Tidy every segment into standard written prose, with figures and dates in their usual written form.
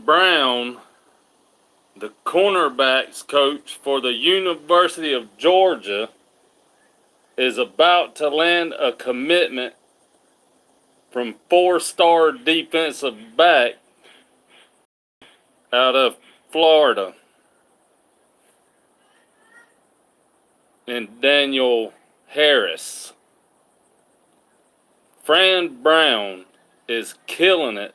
Brown, the cornerbacks coach for the University of Georgia, is about to land a commitment from four-star defensive back out of Florida, and Daniel Harris. Fran Brown is killing it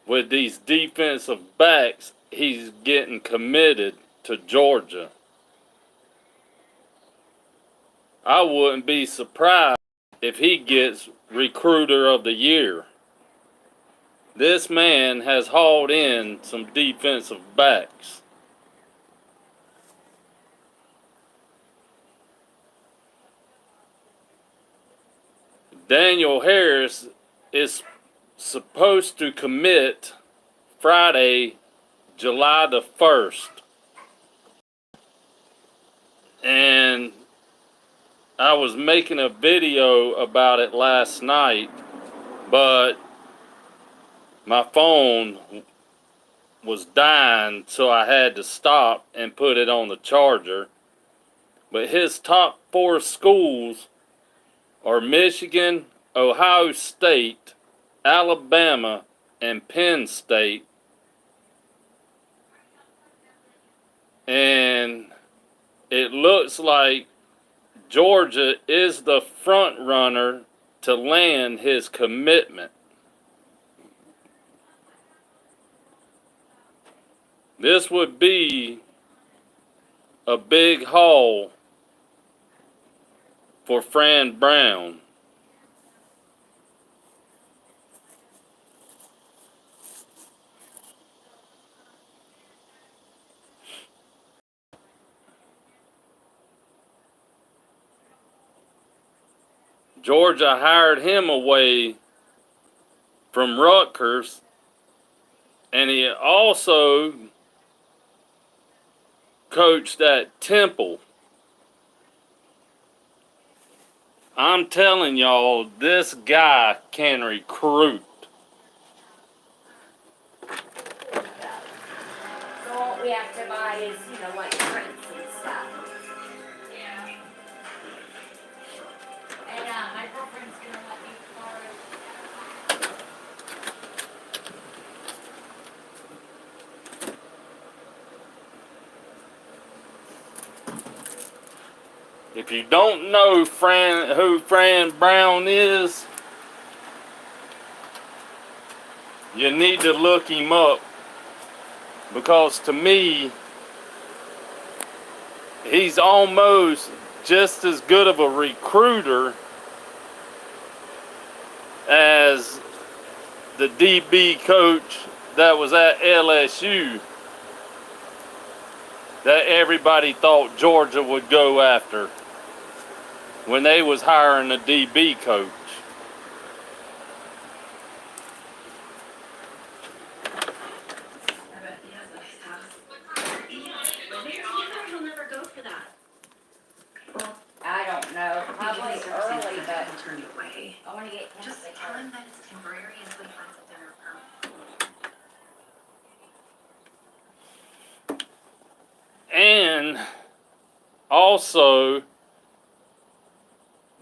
with these defensive backs he's getting committed to Georgia. I wouldn't be surprised if he gets Recruiter of the Year. This man has hauled in some defensive backs. Daniel Harris is supposed to commit Friday, July the 1st. And I was making a video about it last night, but my phone was dying, so I had to stop and put it on the charger. But his top four schools are Michigan, Ohio State, Alabama, and Penn State. And it looks like Georgia is the front runner to land his commitment. This would be a big haul for Fran Brown. Georgia hired him away from Rutgers, and he also coached at Temple. I'm telling y'all, this guy can recruit. So all we have to buy is, like drinks and stuff. Yeah. And my girlfriend's gonna let me borrow. If you don't know who Fran Brown is, you need to look him up, because to me, he's almost just as good of a recruiter as the DB coach that was at LSU that everybody thought Georgia would go after when they was hiring a DB coach. He'll never go for that. Well, I don't know. Probably early, but He'll turn you away. I want to get him. Just tell him that it's temporary until he finds something permanent. And also,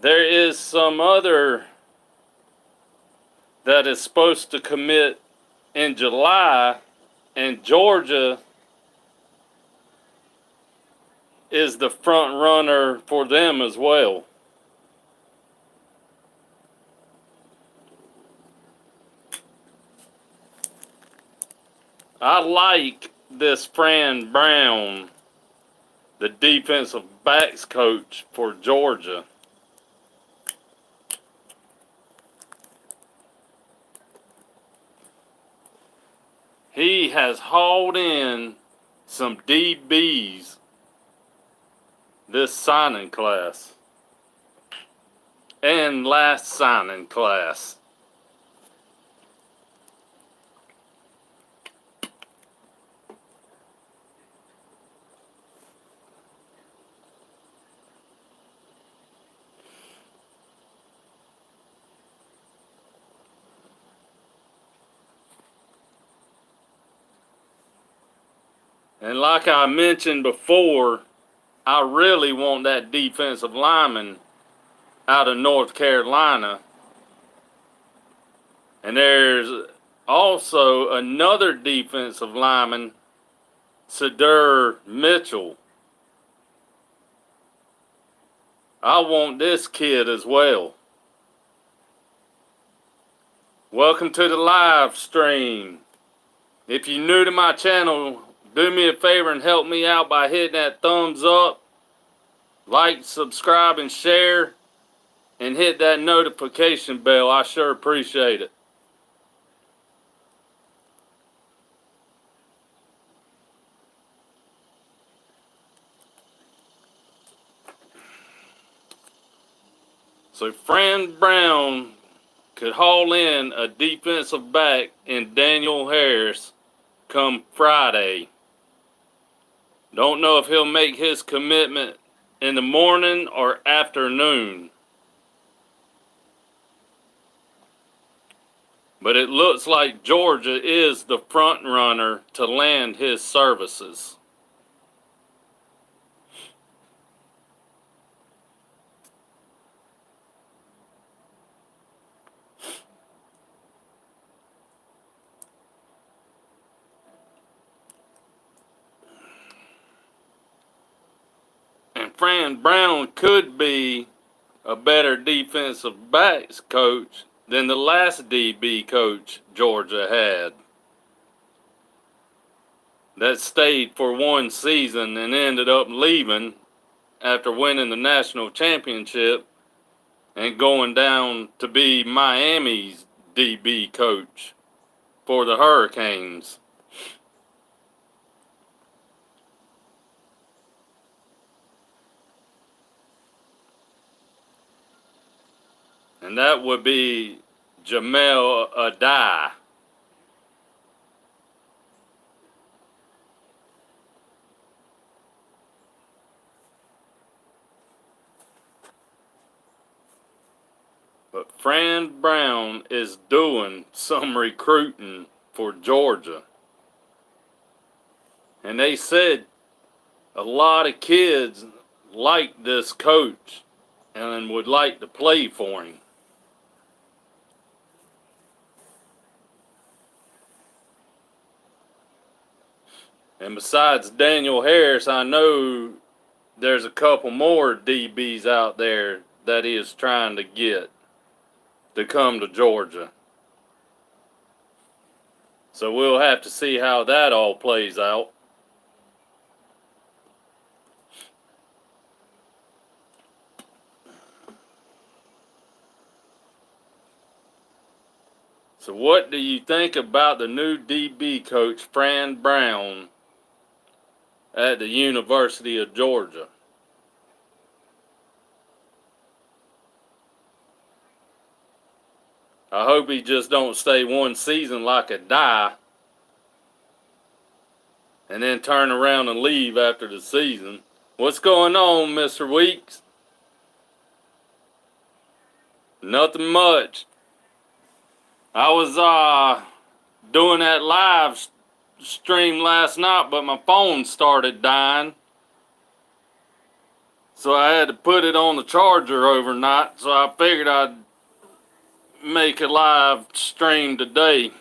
there is some other that is supposed to commit in July, and Georgia is the front runner for them as well. I like this Fran Brown, the defensive backs coach for Georgia. He has hauled in some DBs this signing class and last signing class. And like I mentioned before, I really want that defensive lineman out of North Carolina. And there's also another defensive lineman, Sadur Mitchell. I want this kid as well. Welcome to the live stream. If you're new to my channel, do me a favor and help me out by hitting that thumbs up, like, subscribe, and share, and hit that notification bell. I sure appreciate it. So Fran Brown could haul in a defensive back in Daniel Harris come Friday. Don't know if he'll make his commitment in the morning or afternoon. But it looks like Georgia is the front runner to land his services. And Fran Brown could be a better defensive backs coach than the last DB coach Georgia had. That stayed for one season and ended up leaving after winning the national championship and going down to be Miami's DB coach for the Hurricanes. And that would be Jamel Adai. But Fran Brown is doing some recruiting for Georgia. And they said a lot of kids like this coach and would like to play for him. And besides Daniel Harris, I know there's a couple more DBs out there that he is trying to get to come to Georgia. So we'll have to see how that all plays out. So what do you think about the new DB coach, Fran Brown, at the University of Georgia? I hope he just don't stay one season like a die and then turn around and leave after the season. What's going on, Mr. Weeks? Nothing much. I was doing that live stream last night, but my phone started dying. So I had to put it on the charger overnight, so I figured I'd make a live stream today.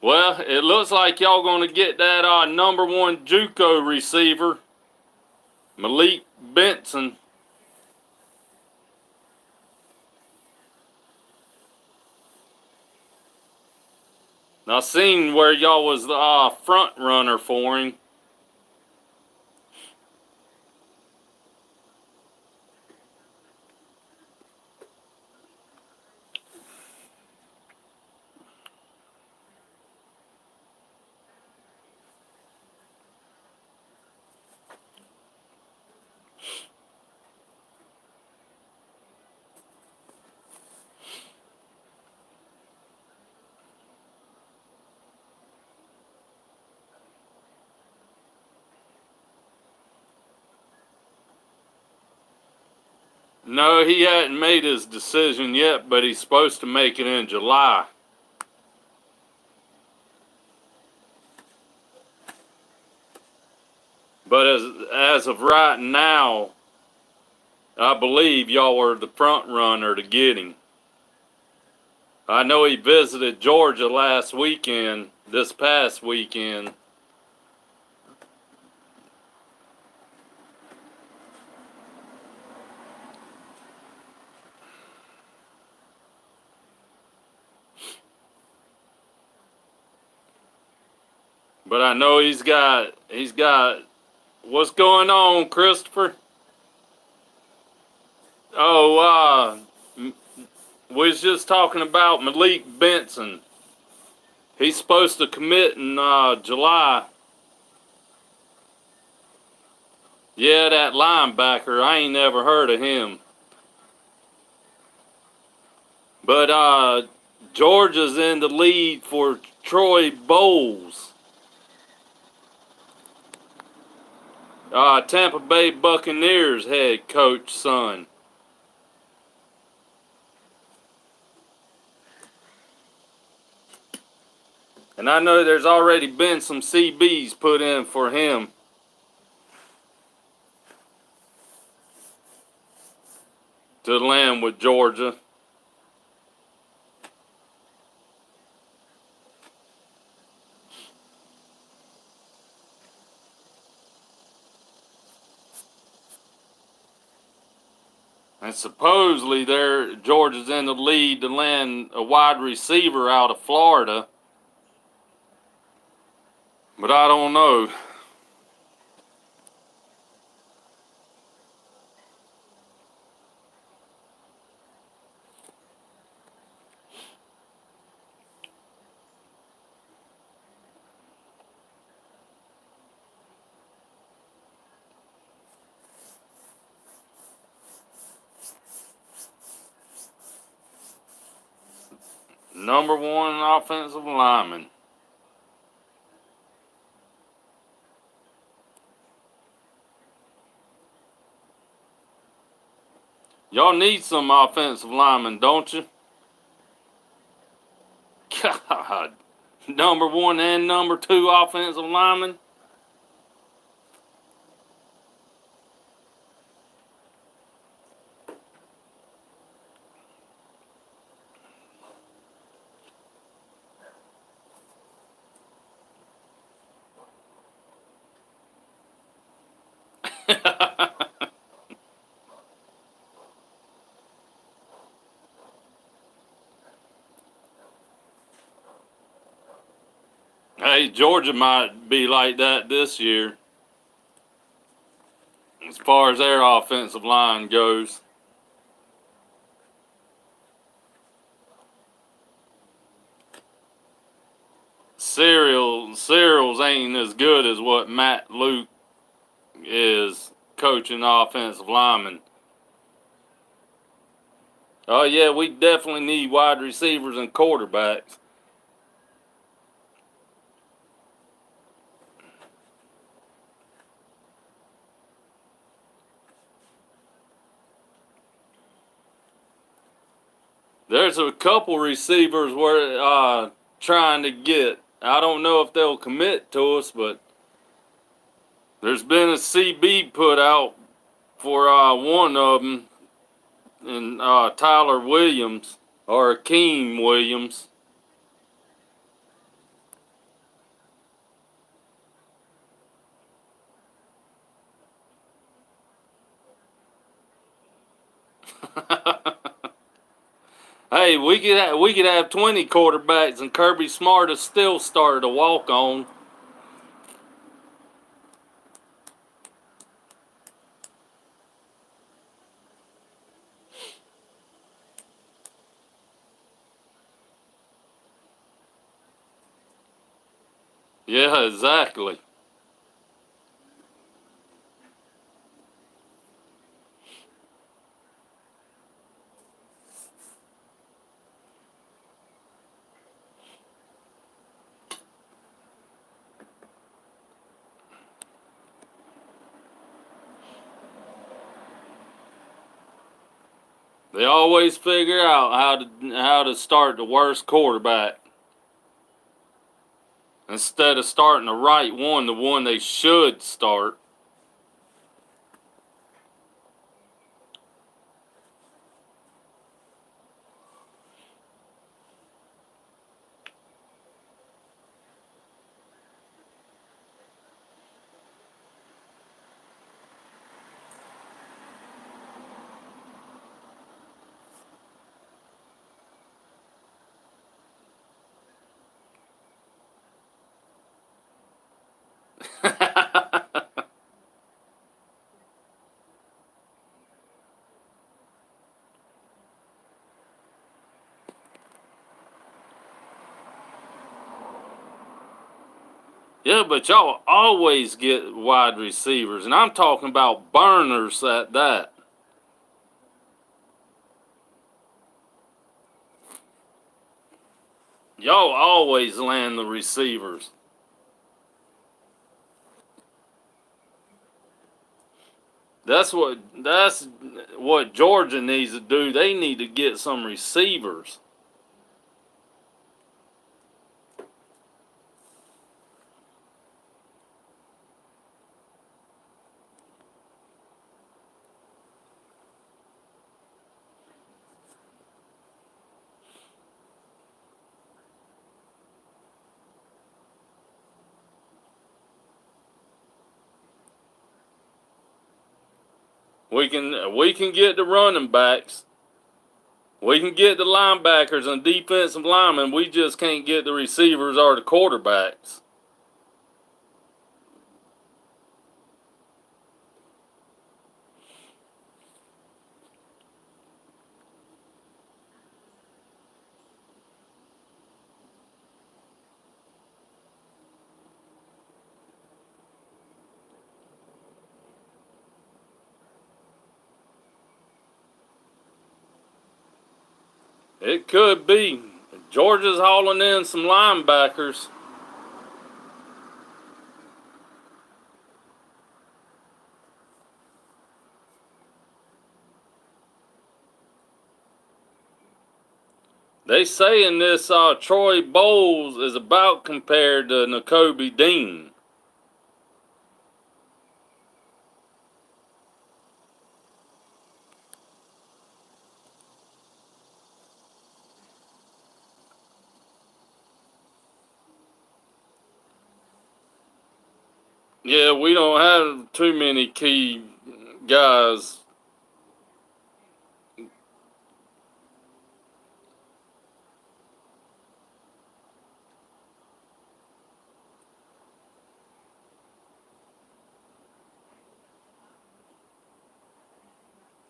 Well, it looks like y'all gonna get that number one JUCO receiver, Malik Benson. I seen where y'all was the front runner for him. No, he hadn't made his decision yet, but he's supposed to make it in July. But as of right now, I believe y'all are the front runner to get him. I know he visited Georgia this past weekend. But I know he's got, what's going on, Christopher? Oh, we was just talking about Malik Benson. He's supposed to commit in July. Yeah, that linebacker. I ain't never heard of him. But Georgia's in the lead for Troy Bowles. Tampa Bay Buccaneers head coach son. And I know there's already been some CBs put in for him. To land with Georgia. And supposedly Georgia's in the lead to land a wide receiver out of Florida. But I don't know. Number one offensive lineman. Y'all need some offensive linemen, don't you? God. Number one and number two offensive linemen. Hey, Georgia might be like that this year as far as their offensive line goes. Cereals ain't as good as what Matt Luke is coaching offensive linemen. Oh yeah, we definitely need wide receivers and quarterbacks. There's a couple receivers we're trying to get. I don't know if they'll commit to us, but there's been a CB put out for one of them, and Tyler Williams or Akeem Williams. Hey, we could have 20 quarterbacks, and Kirby Smart has still started to walk on. Yeah, exactly. They always figure out how to start the worst quarterback instead of starting the right one, the one they should start. Yeah, but y'all always get wide receivers, and I'm talking about burners at that. Y'all always land the receivers. That's what Georgia needs to do. They need to get some receivers. We can get the running backs. We can get the linebackers and defensive linemen. We just can't get the receivers or the quarterbacks. It could be. Georgia's hauling in some linebackers. They saying this Troy Bowles is about compared to Nakobe Dean. Yeah, we don't have too many key guys.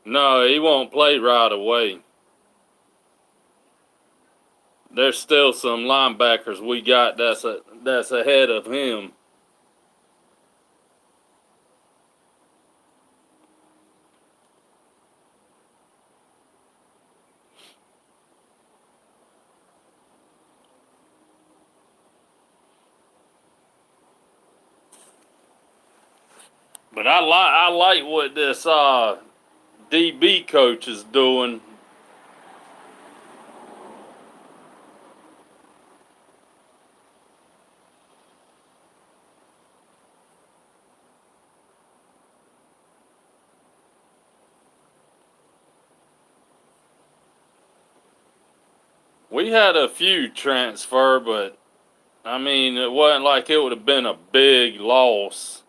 No, he won't play right away. There's still some linebackers we got that's ahead of him. But I like what this DB coach is doing. We had a few transfer, but I mean, it wasn't like it would have been a big loss.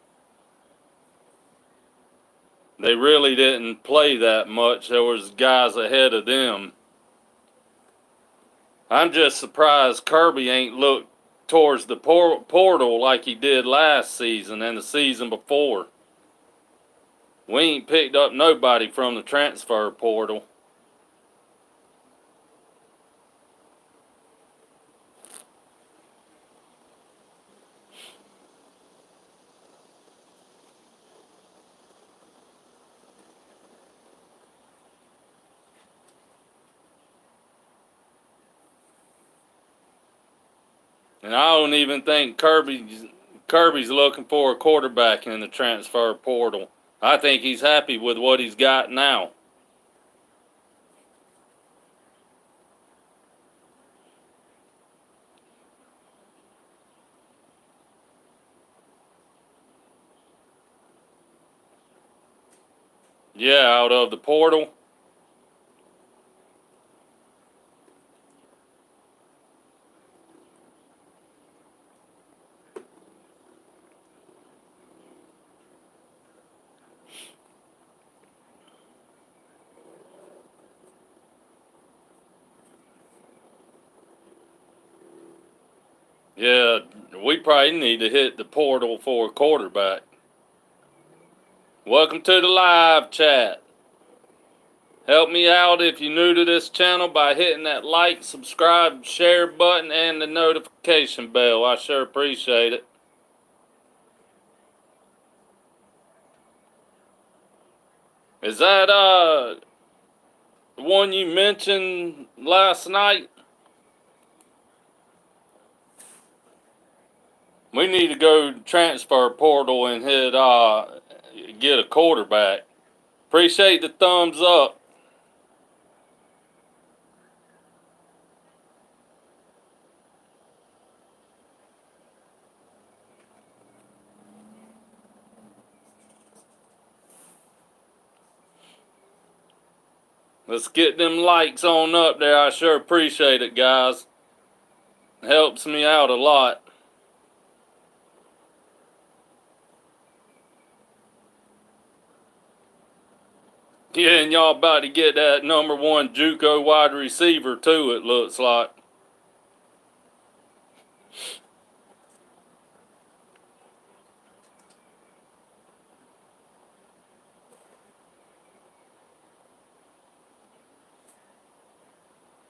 They really didn't play that much. There was guys ahead of them. I'm just surprised Kirby ain't looked towards the portal like he did last season and the season before. We ain't picked up nobody from the transfer portal. And I don't even think Kirby's looking for a quarterback in the transfer portal. I think he's happy with what he's got now. Yeah, out of the portal. Yeah, we probably need to hit the portal for a quarterback. Welcome to the live chat. Help me out if you're new to this channel by hitting that like, subscribe, share button, and the notification bell. I sure appreciate it. Is that the one you mentioned last night? We need to go transfer portal and hit get a quarterback. Appreciate the thumbs up. Let's get them likes on up there. I sure appreciate it, guys. It helps me out a lot. Yeah, and y'all about to get that number one JUCO wide receiver too, it looks like.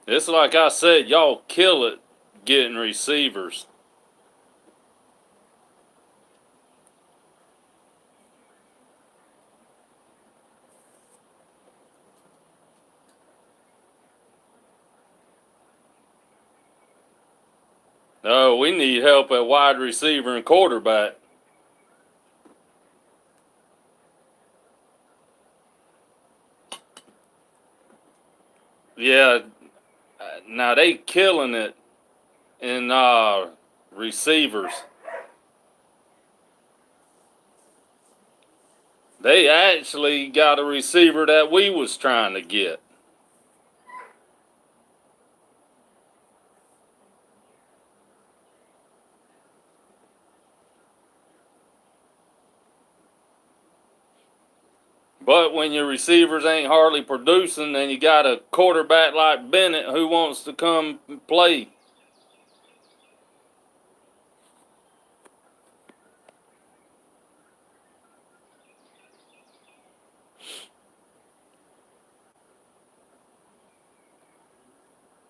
It's like I said, y'all kill it getting receivers. Oh, we need help at wide receiver and quarterback. Yeah, now they killing it in receivers. They actually got a receiver that we was trying to get. But when your receivers ain't hardly producing, then you got a quarterback like Bennett who wants to come play.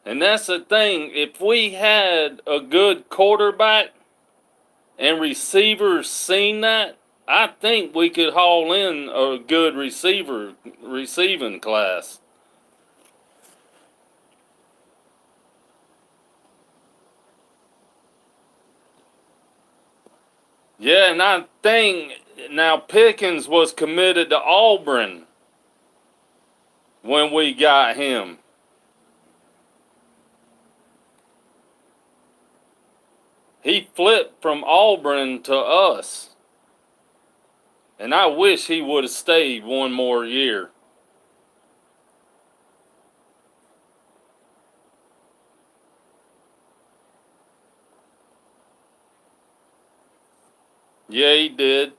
And that's the thing. If we had a good quarterback and receivers seen that, I think we could haul in a good receiving class. Yeah, and I think now Pickens was committed to Auburn when we got him. He flipped from Auburn to us. And I wish he would have stayed one more year. Yeah, he did.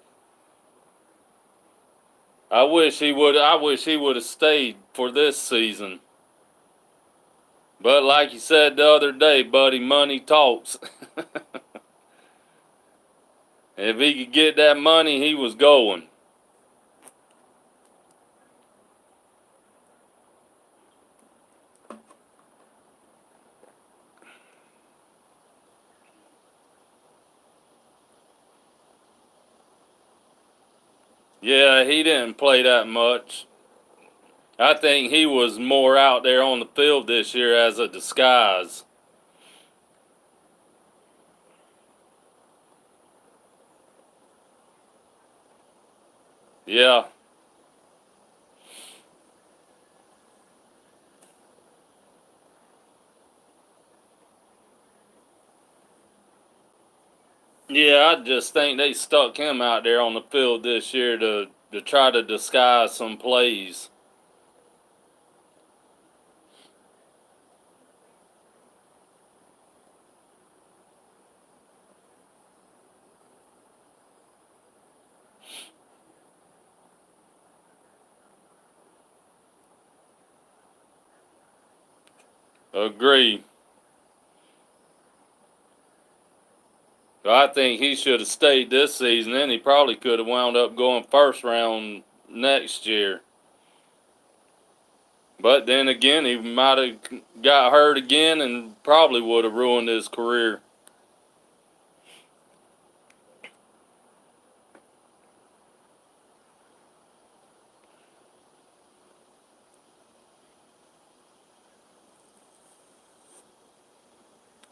I wish he would have stayed for this season. But like you said the other day, buddy, money talks. If he could get that money, he was going. Yeah, he didn't play that much. I think he was more out there on the field this year as a disguise. Yeah. Yeah, I just think they stuck him out there on the field this year to to try to disguise some plays. Agree. I think he should have stayed this season, and he probably could have wound up going first round next year. But then again, he might have got hurt again and probably would have ruined his career.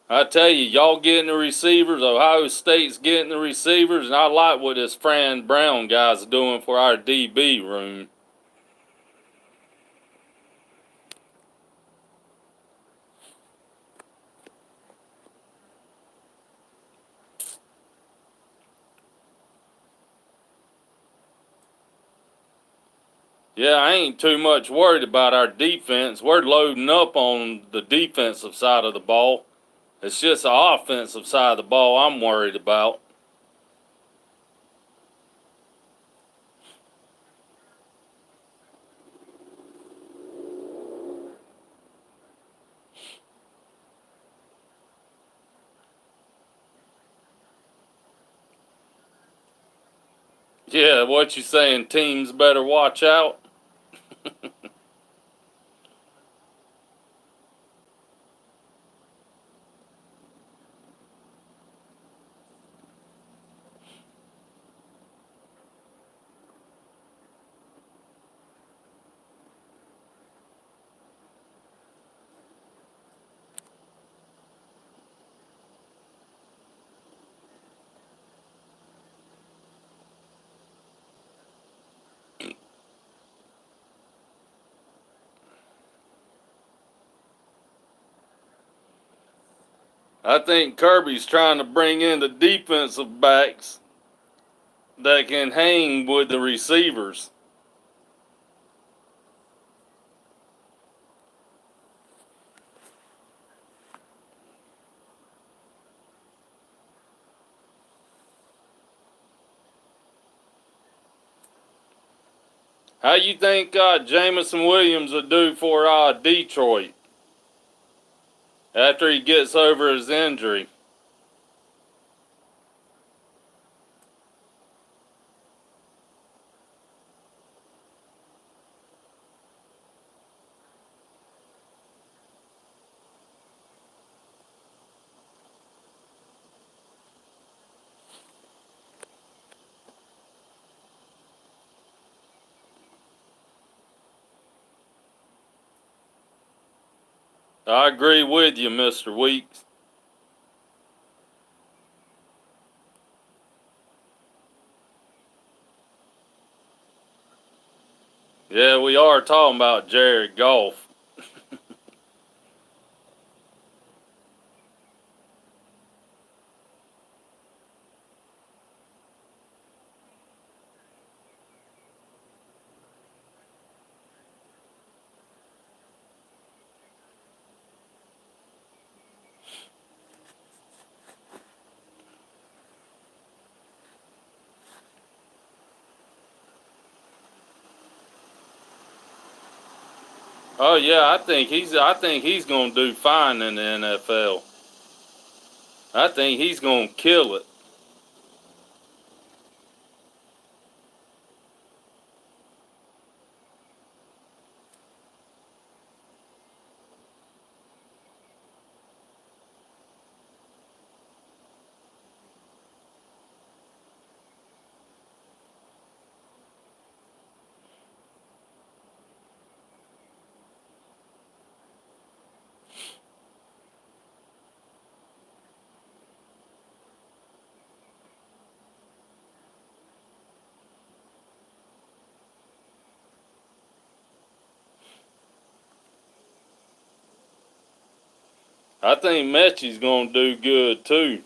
I tell you, y'all getting the receivers, Ohio State's getting the receivers, and I like what this Fran Brown guy's doing for our DB room. Yeah, I ain't too much worried about our defense. We're loading up on the defensive side of the ball. It's just the offensive side of the ball I'm worried about. Yeah, what you saying? Teams better watch out? I think Kirby's trying to bring in the defensive backs that can hang with the receivers. How you think Jameson Williams will do for Detroit after he gets over his injury? I agree with you, Mr. Weeks. Yeah, we are talking about Jared Goff. Oh yeah, I think he's going to do fine in the NFL. I think he's going to kill it. I think Mechie's going to do good too.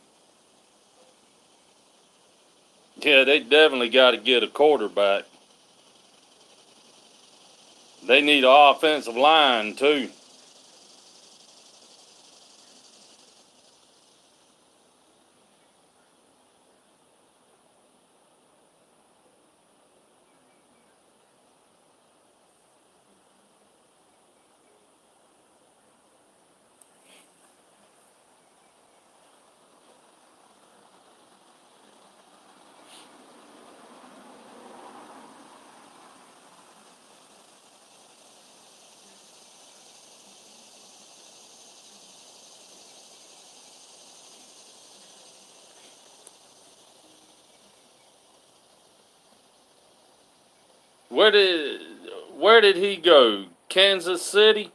Yeah, they definitely got to get a quarterback. They need an offensive line, too. Where did he go? Kansas City?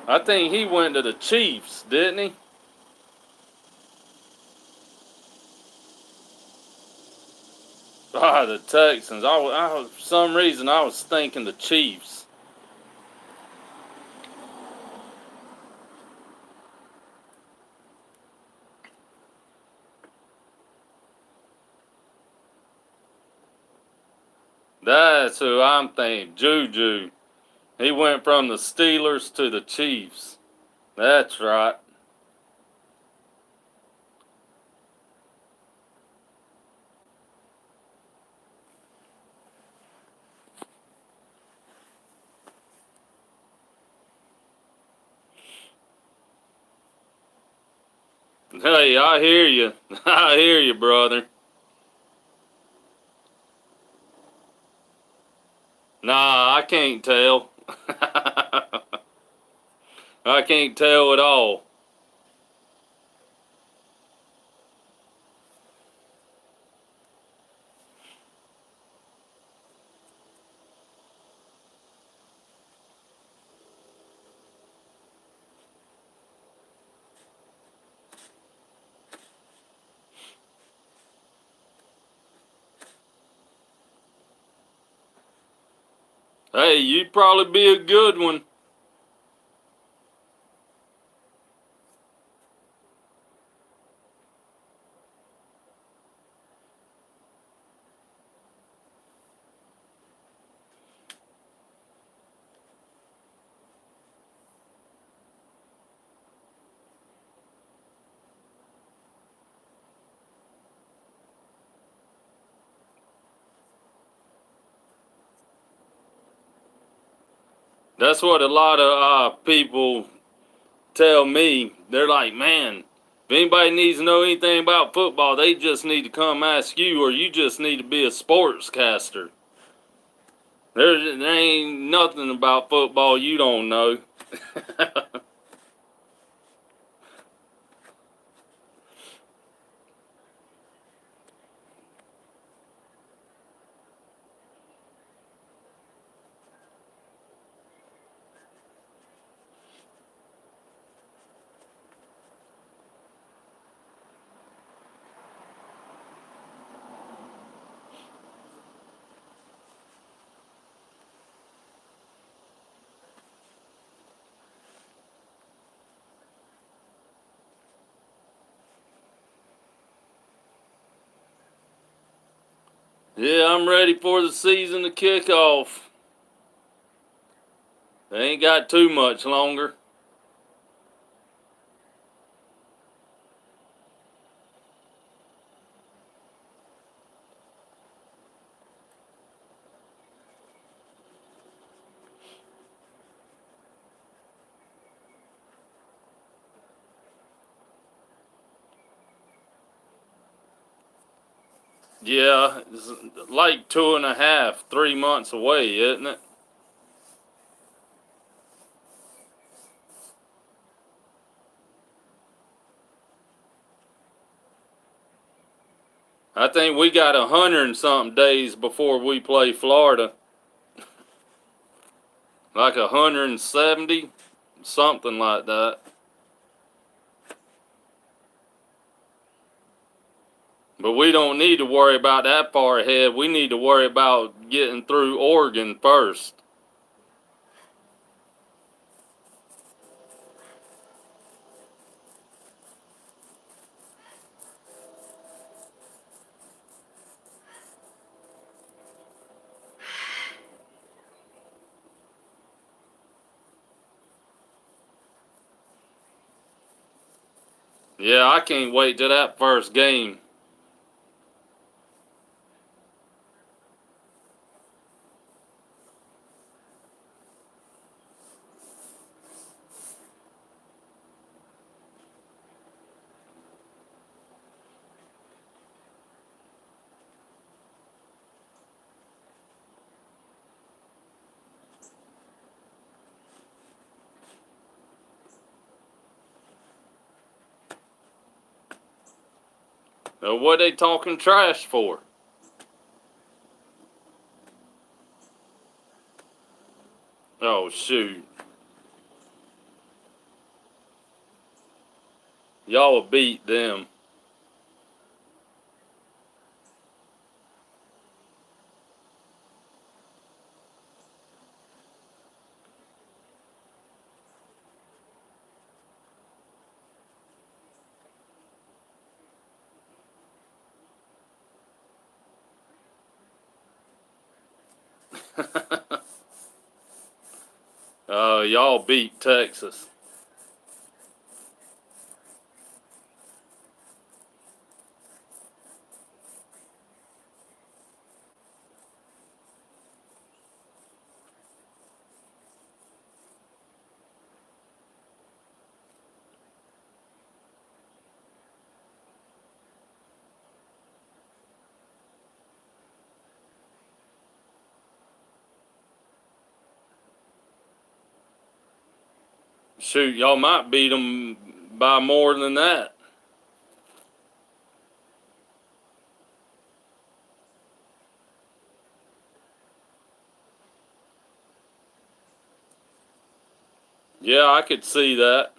I think he went to the Chiefs, didn't he? Ah, the Texans. For some reason, I was thinking the Chiefs. That's who I'm thinking. Juju. He went from the Steelers to the Chiefs. That's right. Hey, I hear you. I hear you, brother. Nah, I can't tell. I can't tell at all. Hey, you'd probably be a good one. That's what a lot of people tell me. They're like, man, if anybody needs to know anything about football, they just need to come ask you, or you just need to be a sportscaster. There ain't nothing about football you don't know. Yeah, I'm ready for the season to kick off. They ain't got too much longer. Yeah, it's like 2.5, 3 months away, isn't it? I think we got 100 and something days before we play Florida. Like 170, something like that. But we don't need to worry about that far ahead. We need to worry about getting through Oregon first. Yeah, I can't wait till that first game. What they talking trash for? Oh, shoot. Y'all will beat them. Y'all beat Texas. Shoot, y'all might beat them by more than that. Yeah, I could see that.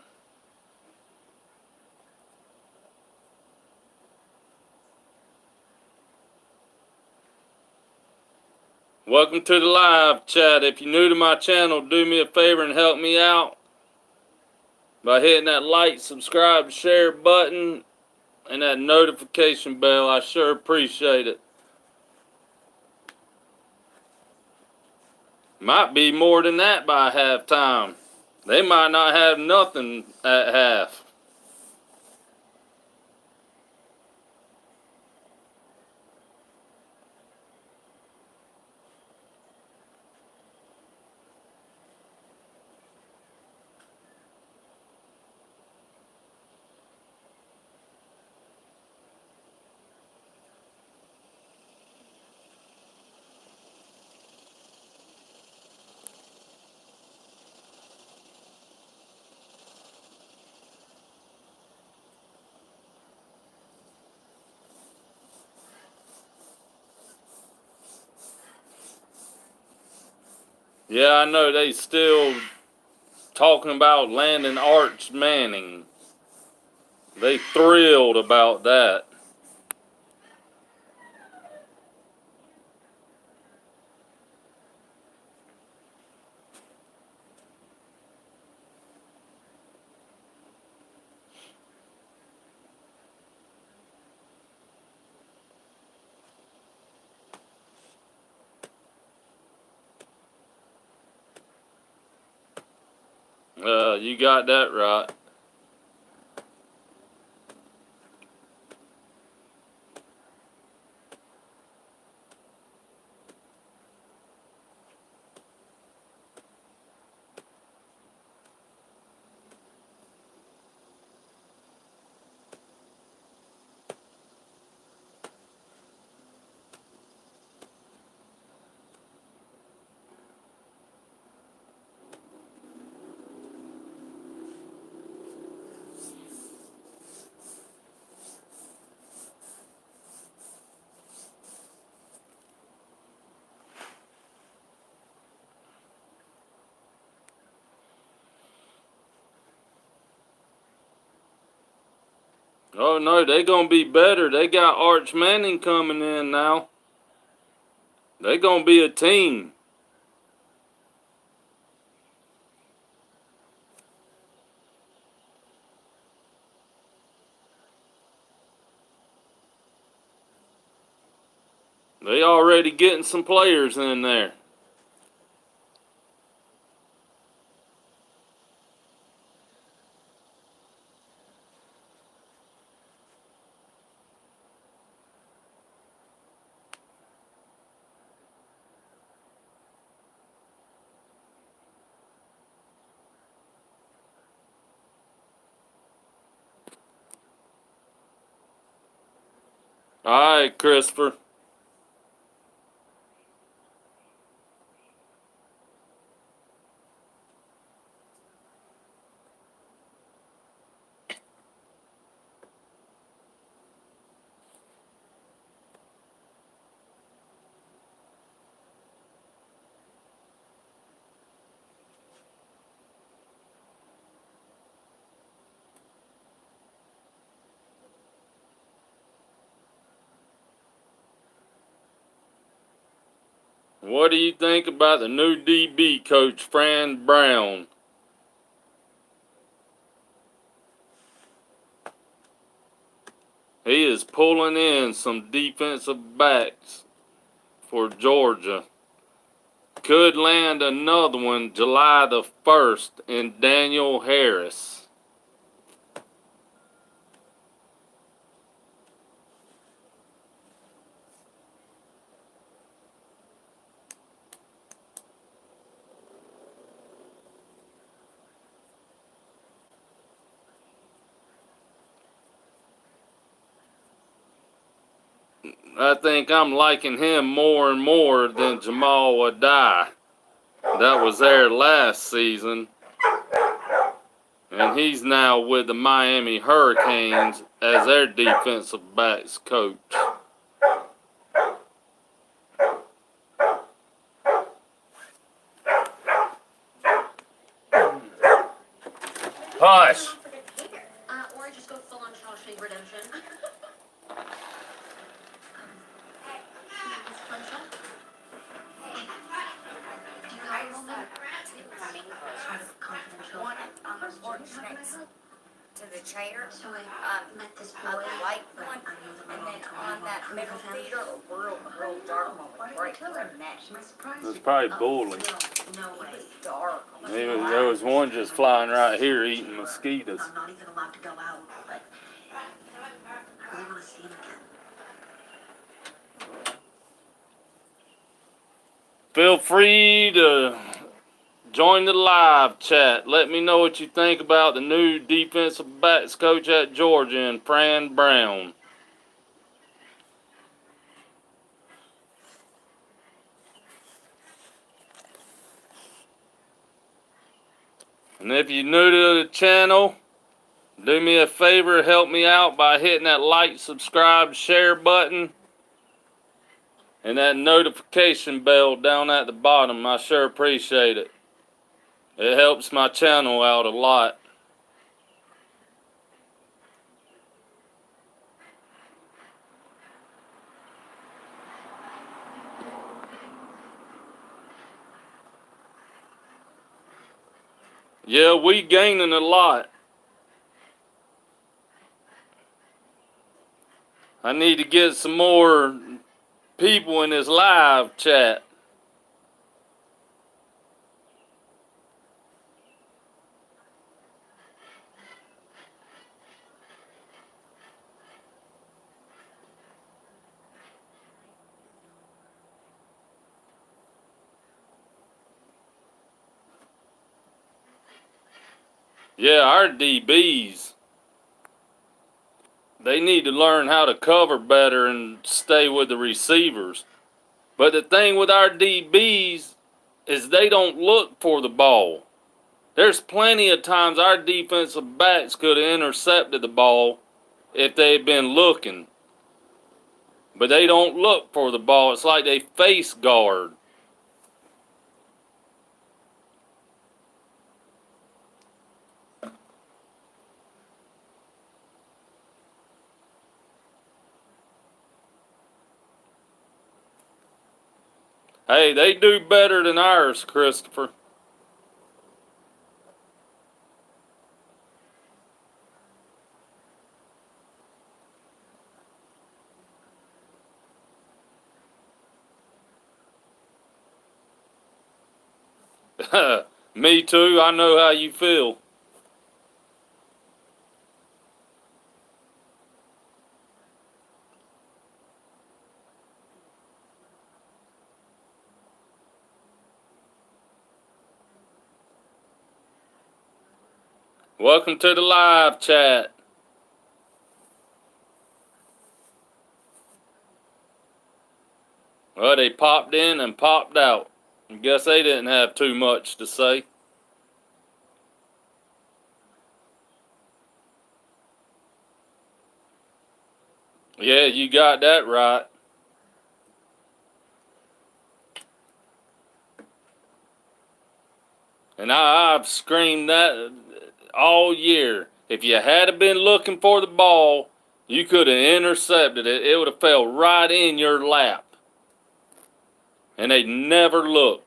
Welcome to the live chat. If you're new to my channel, do me a favor and help me out by hitting that like, subscribe, share button and that notification bell. I sure appreciate it. Might be more than that by halftime. They might not have nothing at half. Yeah, I know they still talking about landing Arch Manning. They thrilled about that. You got that right. Oh no, they gonna be better. They got Arch Manning coming in now. They gonna be a team. They already getting some players in there. All right, Christopher. What do you think about the new DB coach, Fran Brown? He is pulling in some defensive backs for Georgia. Could land another one July the 1st in Daniel Harris. I think I'm liking him more and more than Jamal Adai. That was there last season. And he's now with the Miami Hurricanes as their defensive backs coach. Hush! Or just go full on Shawshank Redemption. To the chair, So I met this boy. a light one, and then on that middle feeder, a real dark one, right to her neck. That's probably bully. No way. Dark. There was one just flying right here eating mosquitoes. I'm not even allowed to go out, but I really want to see him again. Feel free to join the live chat. Let me know what you think about the new defensive backs coach at Georgia and Fran Brown. And if you're new to the channel, do me a favor, help me out by hitting that like, subscribe, share button and that notification bell down at the bottom. I sure appreciate it. It helps my channel out a lot. Yeah, we gaining a lot. I need to get some more people in this live chat. Yeah, our DBs, they need to learn how to cover better and stay with the receivers. But the thing with our DBs is they don't look for the ball. There's plenty of times our defensive backs could have intercepted the ball if they had been looking. But they don't look for the ball. It's like they face guard. Hey, they do better than ours, Christopher. Me too. I know how you feel. Welcome to the live chat. Well, they popped in and popped out. I guess they didn't have too much to say. Yeah, you got that right. And I've screamed that all year. If you had been looking for the ball, you could have intercepted it. It would have fell right in your lap. And they never looked.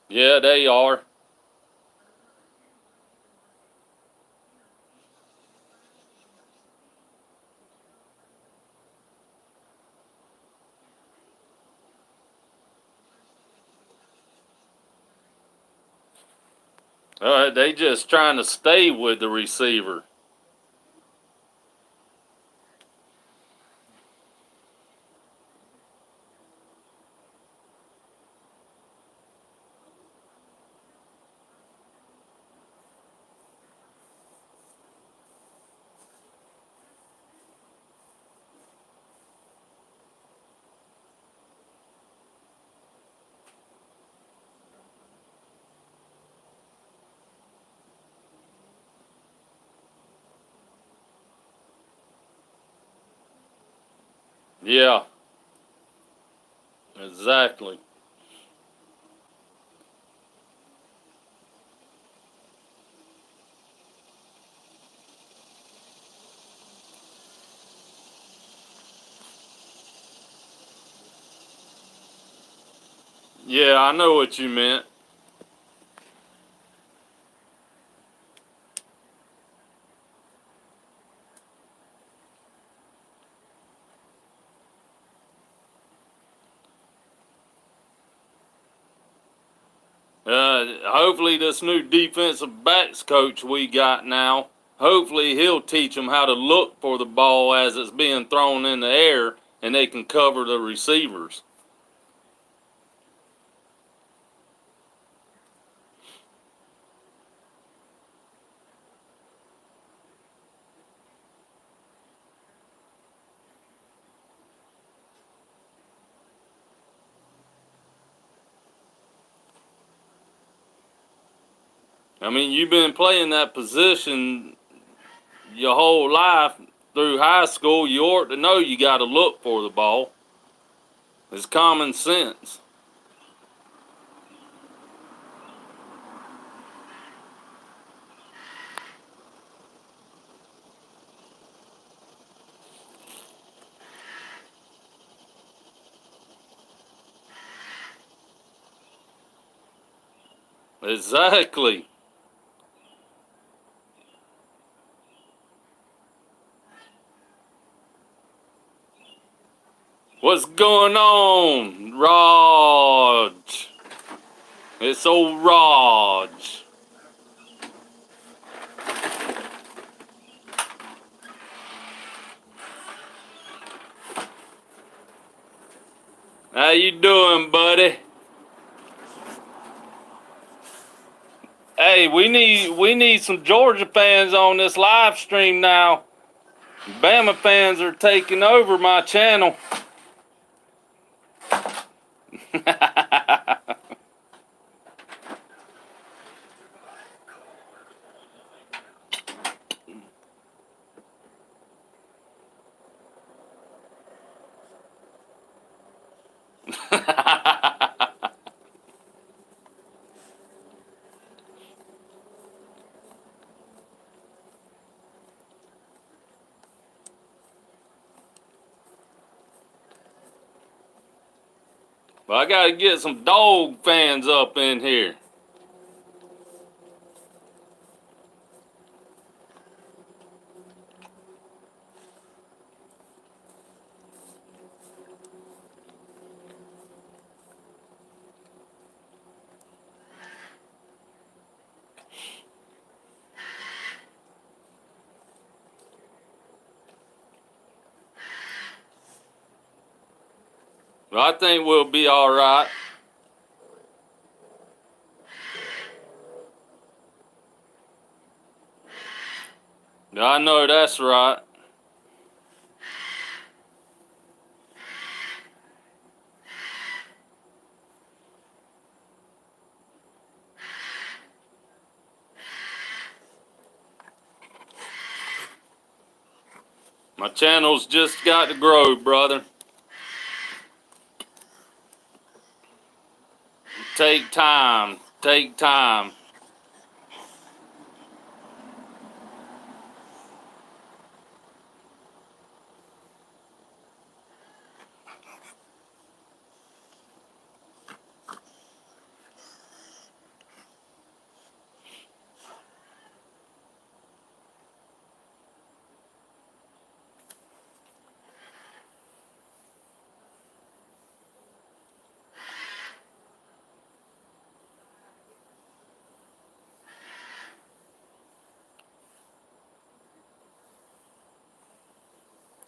Yeah, they are. They just trying to stay with the receiver. Yeah, exactly. Yeah, I know what you meant. Hopefully this new defensive backs coach we got now, hopefully he'll teach them how to look for the ball as it's being thrown in the air and they can cover the receivers. I mean, you've been playing that position your whole life through high school. You ought to know you got to look for the ball. It's common sense. Exactly. What's going on, Raj? It's old Raj. How you doing, buddy? Hey, we need some Georgia fans on this live stream now. Bama fans are taking over my channel. But I gotta get some dog fans up in here. But I think we'll be all right. I know that's right. My channel's just got to grow, brother. Take time. Take time.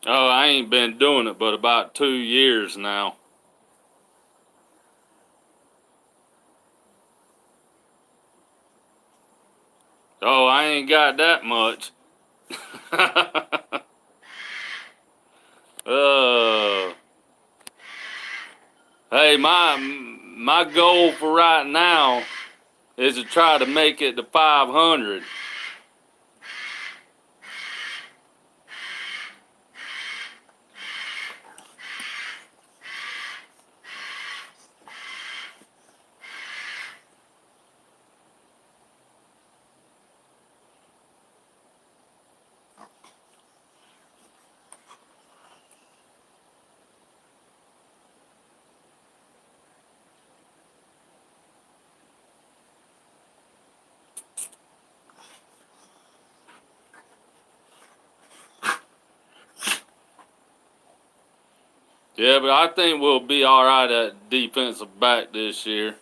Oh, I ain't been doing it but about 2 years now. Oh, I ain't got that much. uh, hey, my goal for right now is to try to make it to 500. Yeah, but I think we'll be all right at defensive back this year.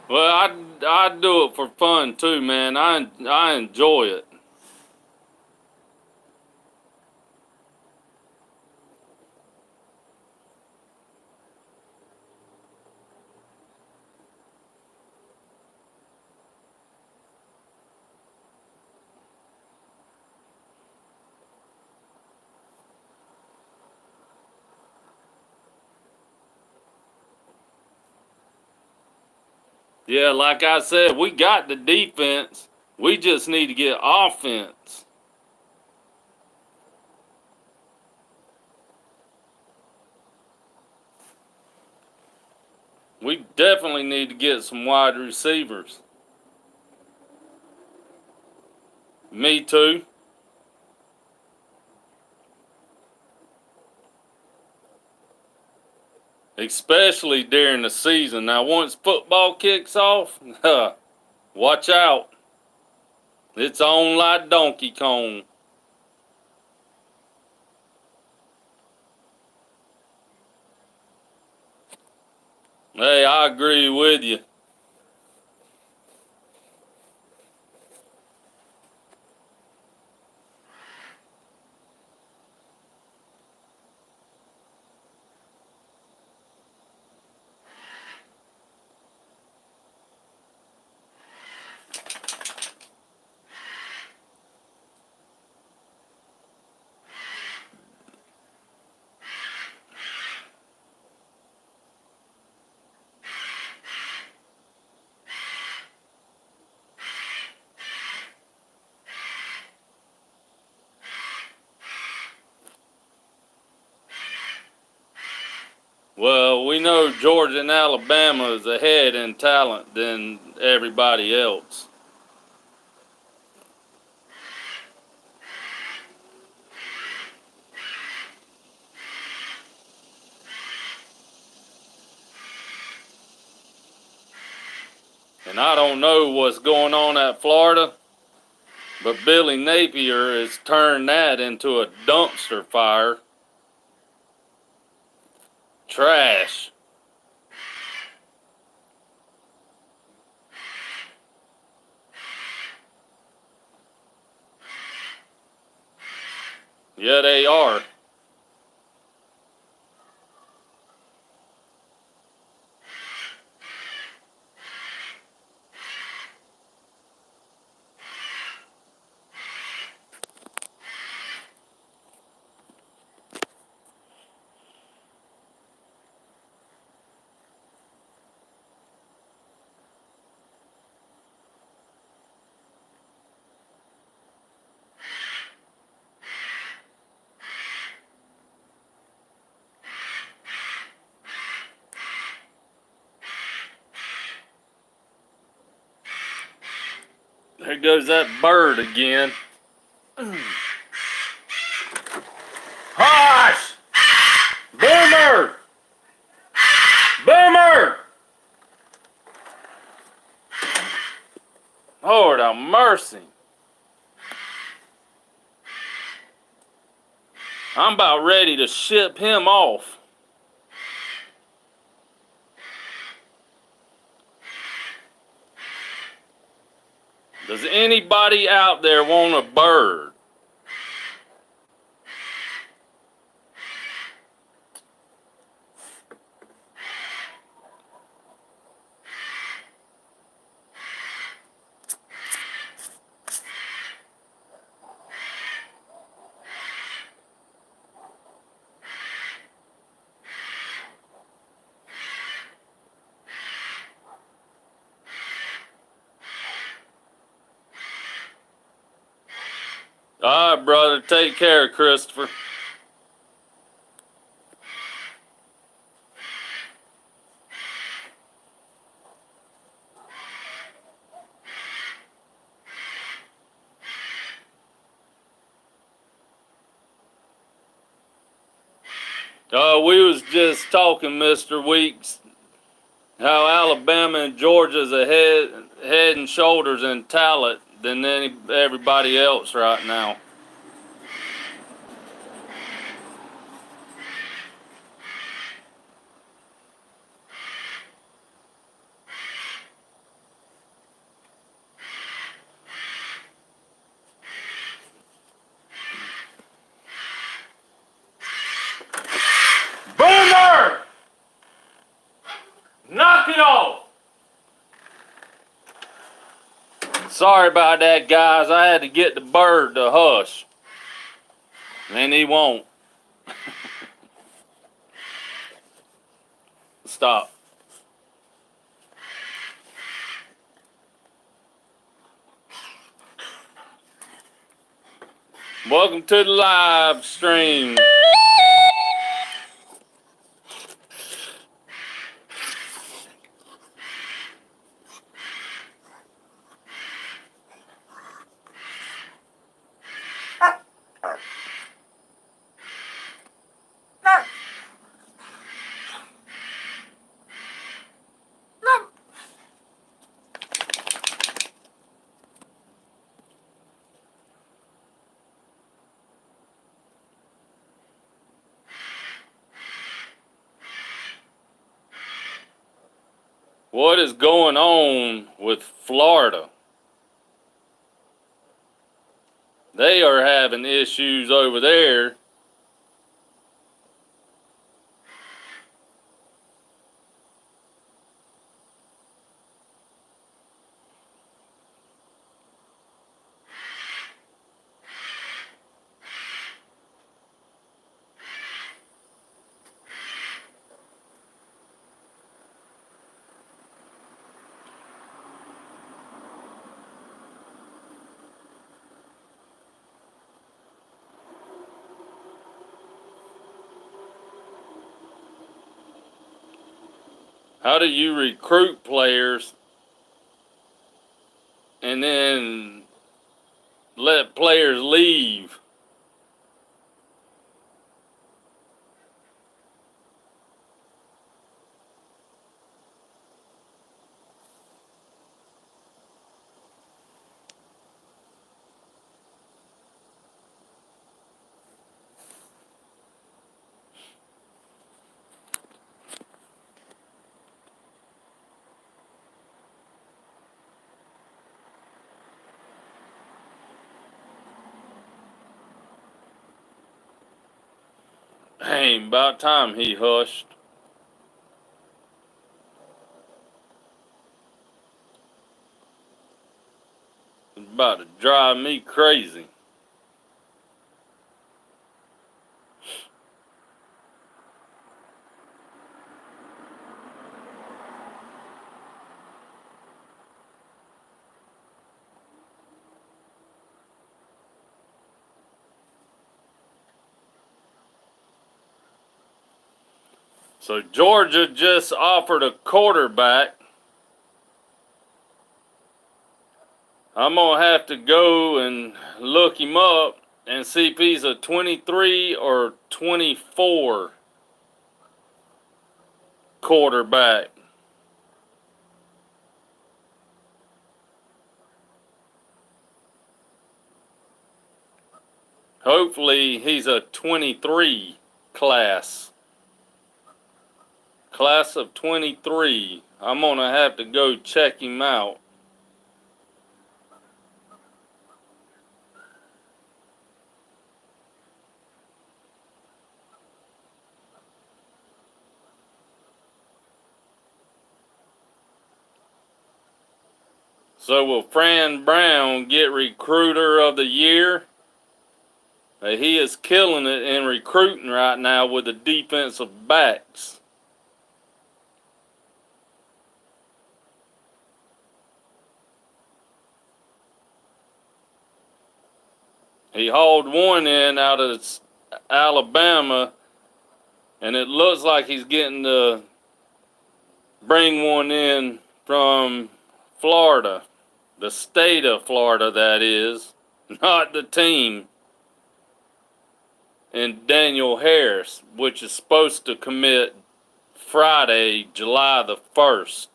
Well, I do it for fun too, man. I enjoy it. Yeah, like I said, we got the defense. We just need to get offense. We definitely need to get some wide receivers. Me too. Especially during the season. Now, once football kicks off, watch out. It's on like Donkey Kong. Hey, I agree with you. Well, we know Georgia and Alabama is ahead in talent than everybody else. And I don't know what's going on at Florida, but Billy Napier has turned that into a dumpster fire. Trash. Yeah, they are. There goes that bird again. Hush! Boomer! Boomer! Lord have mercy. I'm about ready to ship him off. Does anybody out there want a bird? All right, brother. Take care, Christopher. We was just talking, Mr. Weeks, how Alabama and Georgia's head and shoulders in talent than everybody else right now. Boomer! Knock it off! Sorry about that, guys. I had to get the bird to hush. And he won't. Stop. Welcome to the live stream. What is going on with Florida? They are having issues over there. How do you recruit players and then let players leave? game. About time he hushed. It's about to drive me crazy. So Georgia just offered a quarterback. I'm going to have to go and look him up and see if he's a 23 or 24 quarterback. Hopefully he's a 23 class. Class of 23. I'm going to have to go check him out. So will Fran Brown get Recruiter of the Year? He is killing it in recruiting right now with the defensive backs. He hauled one in out of Alabama, and it looks like he's getting to bring one in from Florida. The state of Florida, that is, not the team. And Daniel Harris, which is supposed to commit Friday, July the 1st.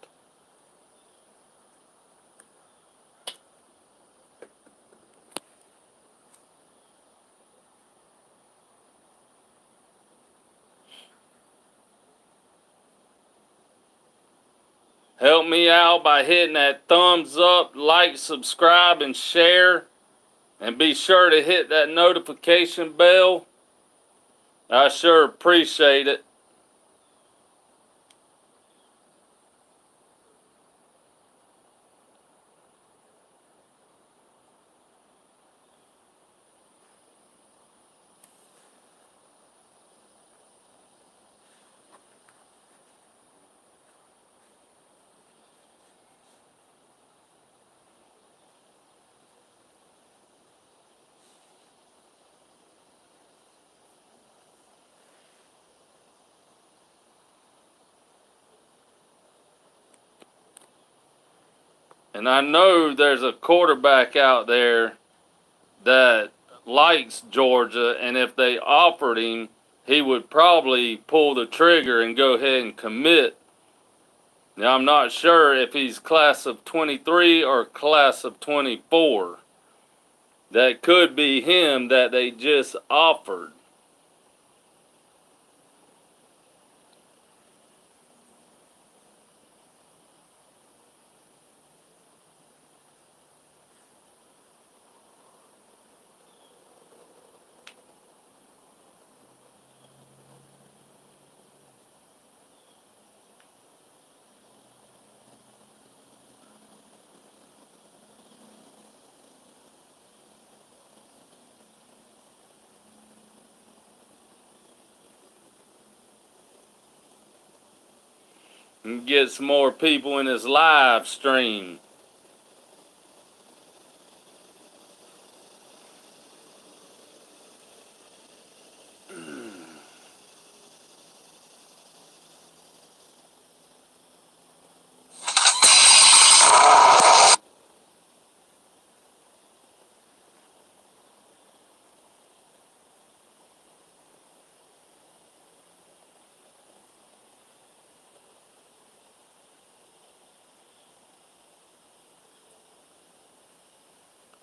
Help me out by hitting that thumbs up, like, subscribe, and share. And be sure to hit that notification bell. I sure appreciate it. And I know there's a quarterback out there that likes Georgia, and if they offered him, he would probably pull the trigger and go ahead and commit. Now, I'm not sure if he's class of 23 or class of 24. That could be him that they just offered. And get some more people in his live stream.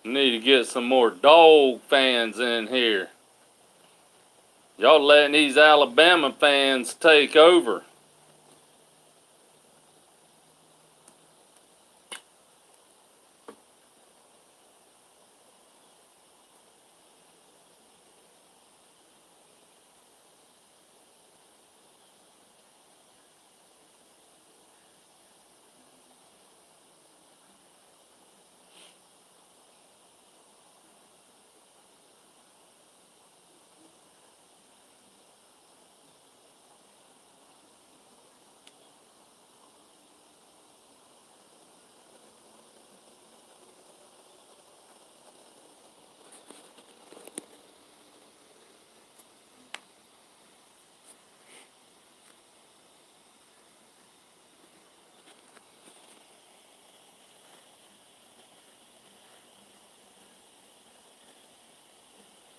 Need to get some more dog fans in here. Y'all letting these Alabama fans take over.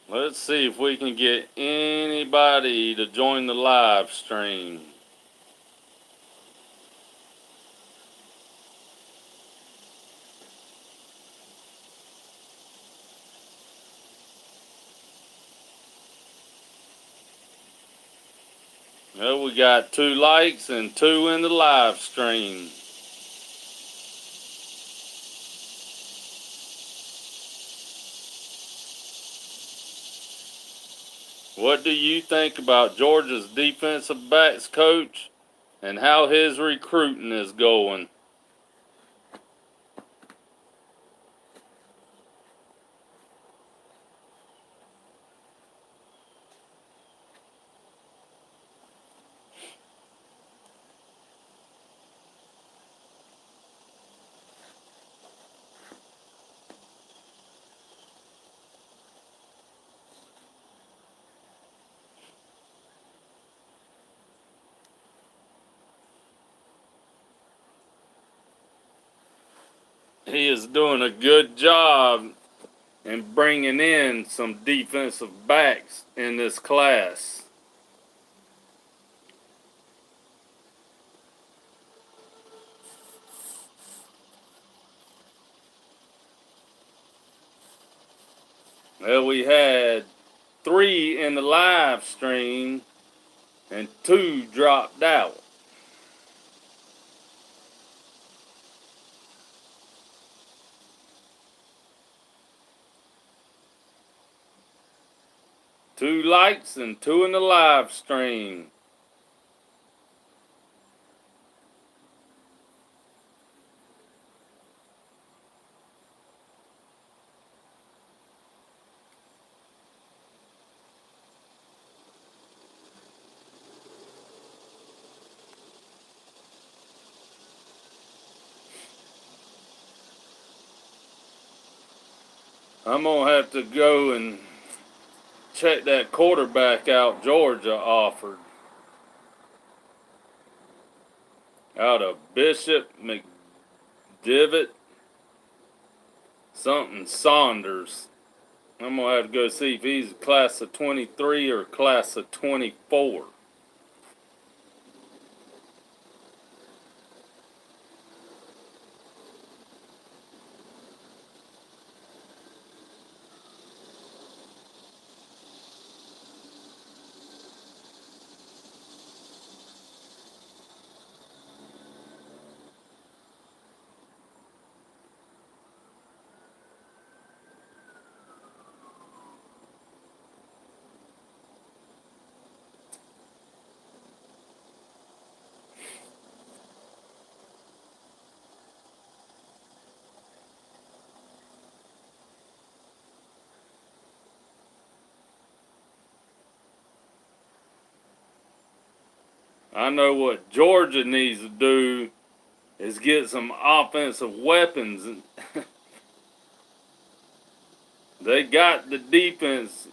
Let's see if we can get anybody to join the live stream. Well, we got 2 likes and 2 in the live stream. What do you think about Georgia's defensive backs coach and how his recruiting is going? He is doing a good job in bringing in some defensive backs in this class. Well, we had 3 in the live stream and 2 dropped out. Two likes and 2 in the live stream. I'm going to have to go and check that quarterback out Georgia offered. Out of Bishop McDivitt, something Saunders. I'm going to have to go see if he's class of 23 or class of 24. I know what Georgia needs to do is get some offensive weapons. They got the defense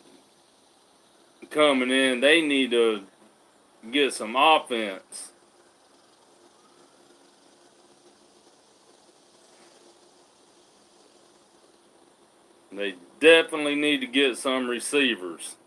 coming in. They need to get some offense. They definitely need to get some receivers.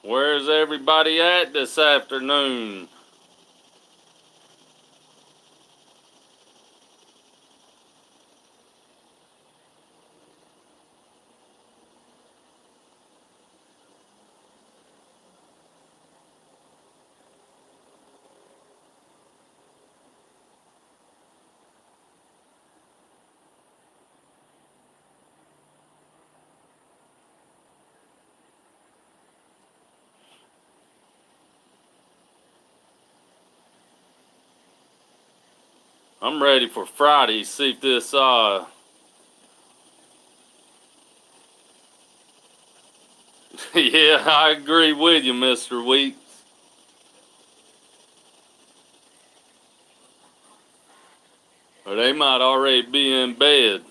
Where's everybody at this afternoon? I'm ready for Friday. See if this yeah, I agree with you, Mr. Weeks. Or they might already be in bed.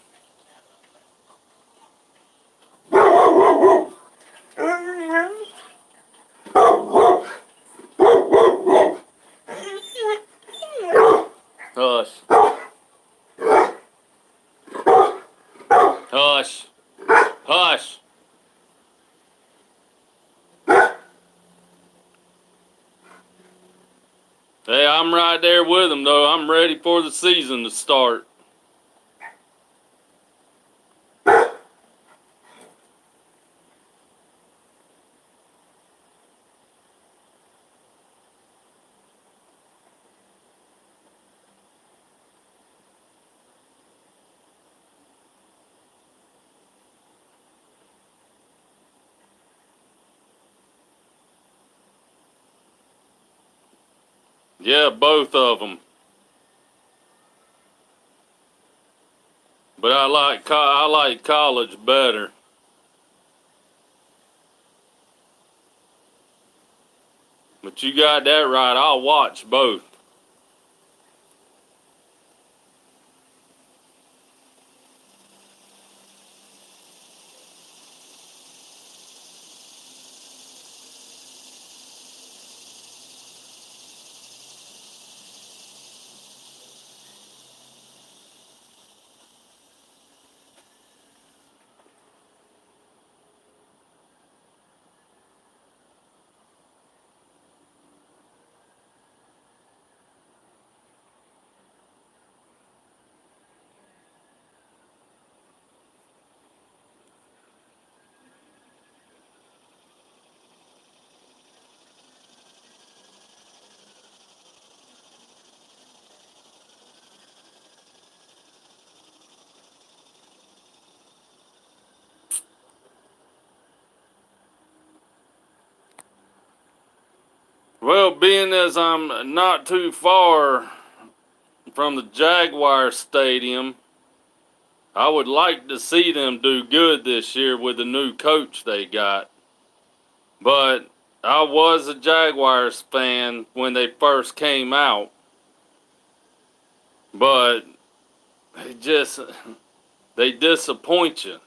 Hush. Hush. Hush. Hey, I'm right there with them, though. I'm ready for the season to start. Yeah, both of them. But I like college better. But you got that right. I'll watch both. Well, being as I'm not too far from the Jaguar Stadium, I would like to see them do good this year with the new coach they got. But I was a Jaguars fan when they first came out. But they disappoint you.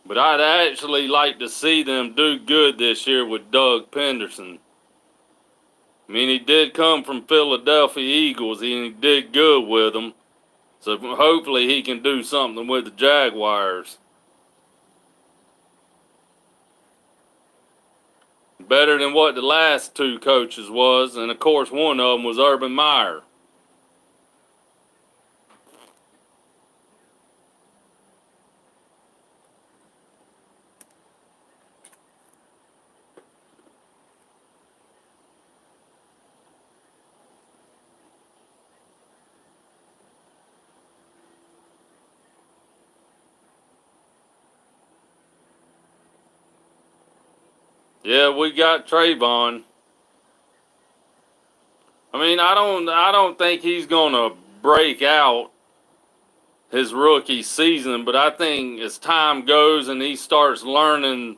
But I'd actually like to see them do good this year with Doug Penderson. I mean, he did come from Philadelphia Eagles, and he did good with them. So hopefully he can do something with the Jaguars. Better than what the last two coaches was, and of course one of them was Urban Meyer. Yeah, we got Trayvon. I mean, I don't think he's gonna break out his rookie season, but I think as time goes and he starts learning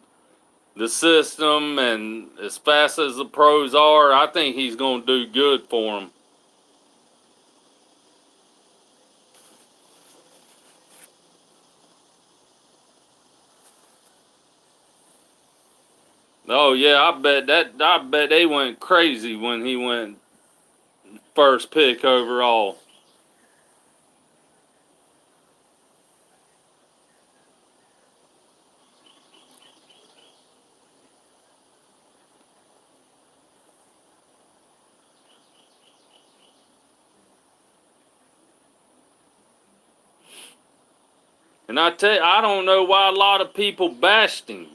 the system and as fast as the pros are, I think he's gonna do good for him. Oh yeah, I bet they went crazy when he went first pick overall. And I tell you, I don't know why a lot of people bashed him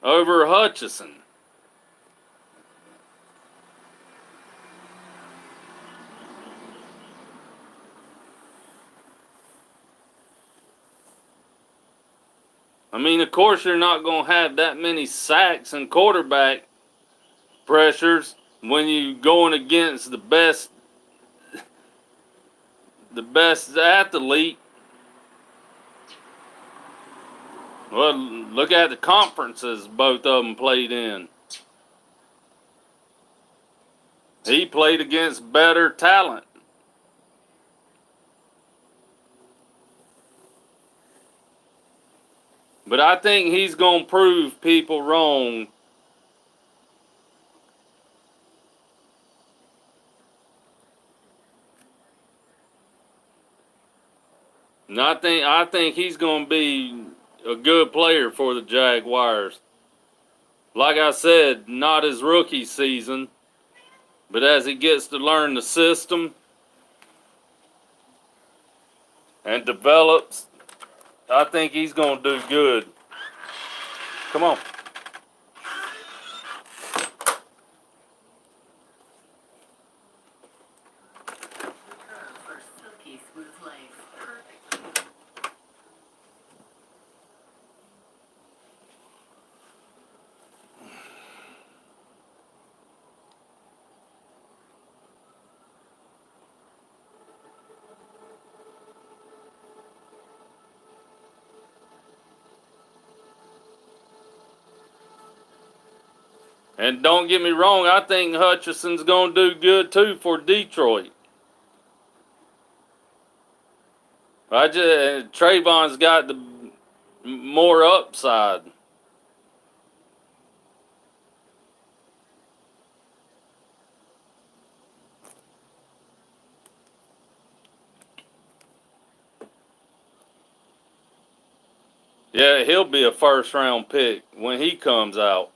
over Hutchison. I mean, of course, you're not going to have that many sacks and quarterback pressures when you're going against the best athlete. Well, look at the conferences both of them played in. He played against better talent. But I think he's going to prove people wrong. And I think he's going to be a good player for the Jaguars. Like I said, not his rookie season, but as he gets to learn the system and develops, I think he's going to do good. Come on. And don't get me wrong, I think Hutchinson's going to do good too for Detroit. Trayvon's got the more upside. Yeah, he'll be a first round pick when he comes out.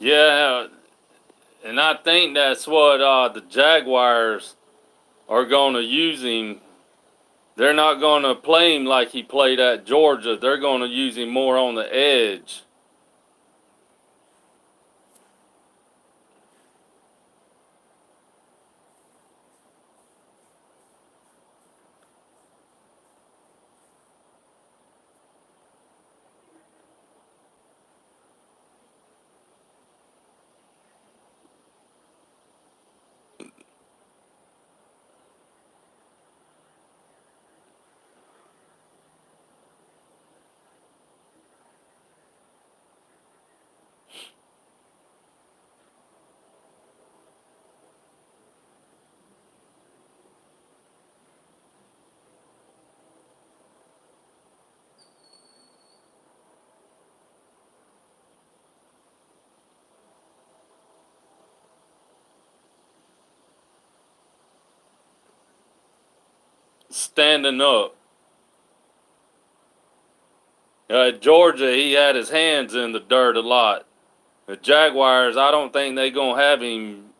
Yeah, and I think that's what the Jaguars are going to use him. They're not going to play him like he played at Georgia. They're going to use him more on the edge. Standing up. At Georgia, he had his hands in the dirt a lot. The Jaguars, I don't think they're going to have him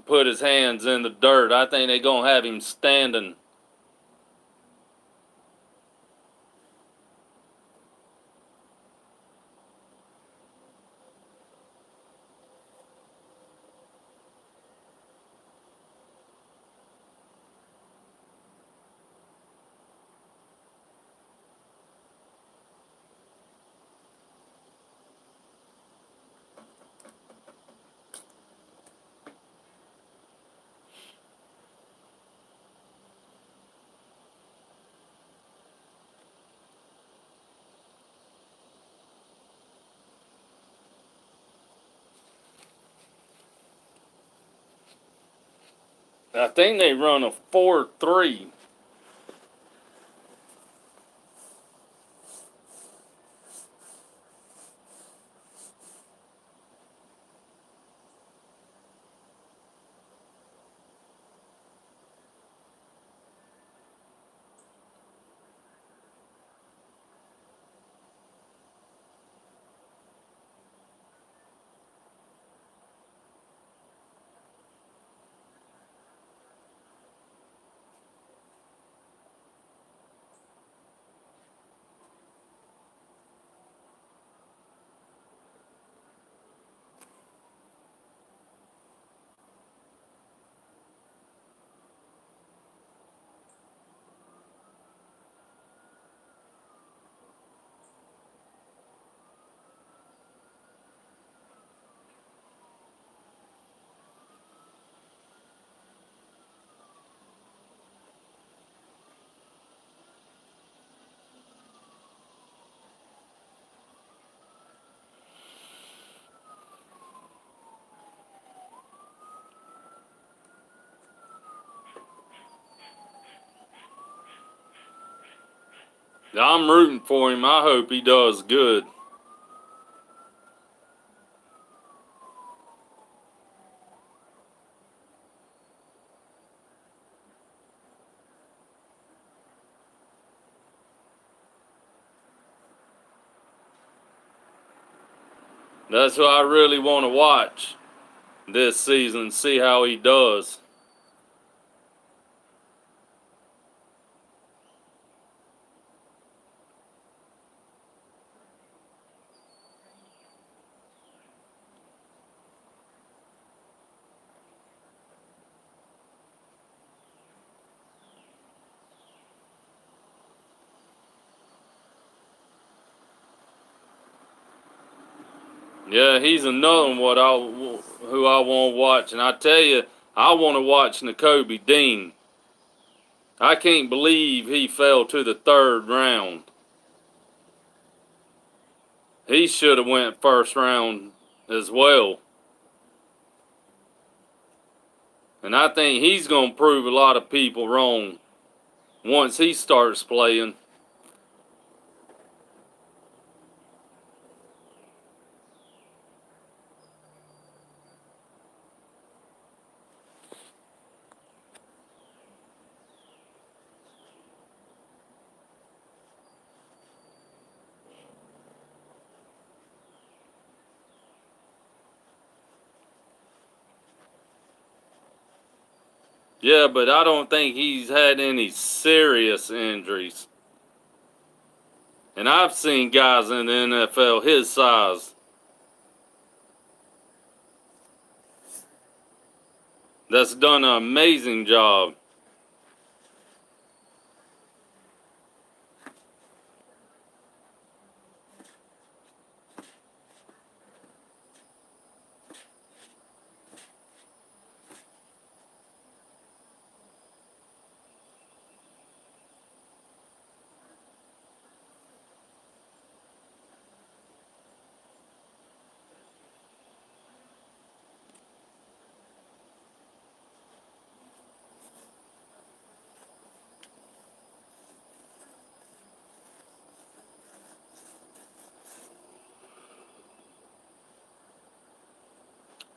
put his hands in the dirt. I think they're going to have him standing. I think they run a 4.3. I'm rooting for him. I hope he does good. That's what I really want to watch this season, see how he does. Yeah, he's another one who I want to watch. And I tell you, I want to watch Nakobe Dean. I can't believe he fell to the 3rd round. He should have went first round as well. And I think he's going to prove a lot of people wrong once he starts playing. Yeah, but I don't think he's had any serious injuries. And I've seen guys in the NFL his size that's done an amazing job.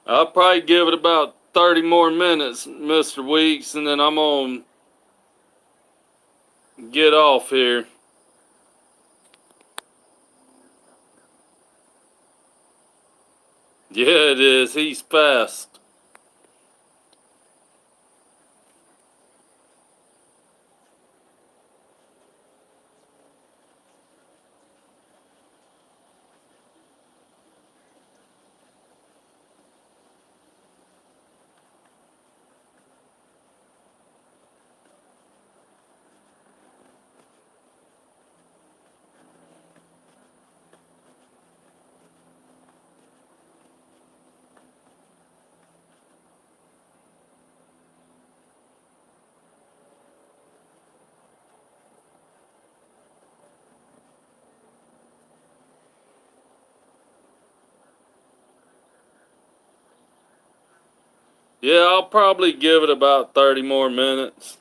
I'll probably give it about 30 more minutes, Mr. Weeks, and then I'm going to get off here. Yeah, it is. He's fast. Yeah, I'll probably give it about 30 more minutes.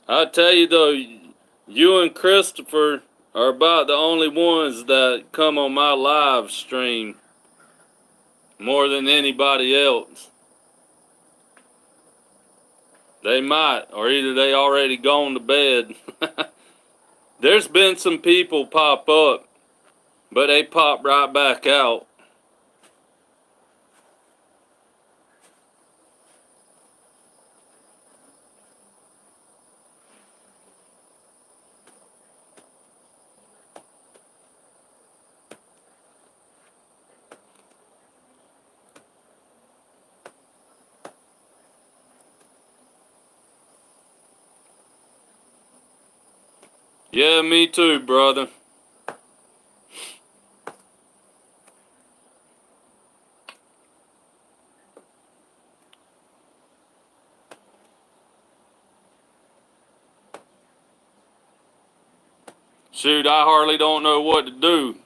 I tell you though, you and Christopher are about the only ones that come on my live stream more than anybody else. They might, or either they already gone to bed. There's been some people pop up, but they pop right back out. Yeah, me too, brother. Shoot, I hardly don't know what to do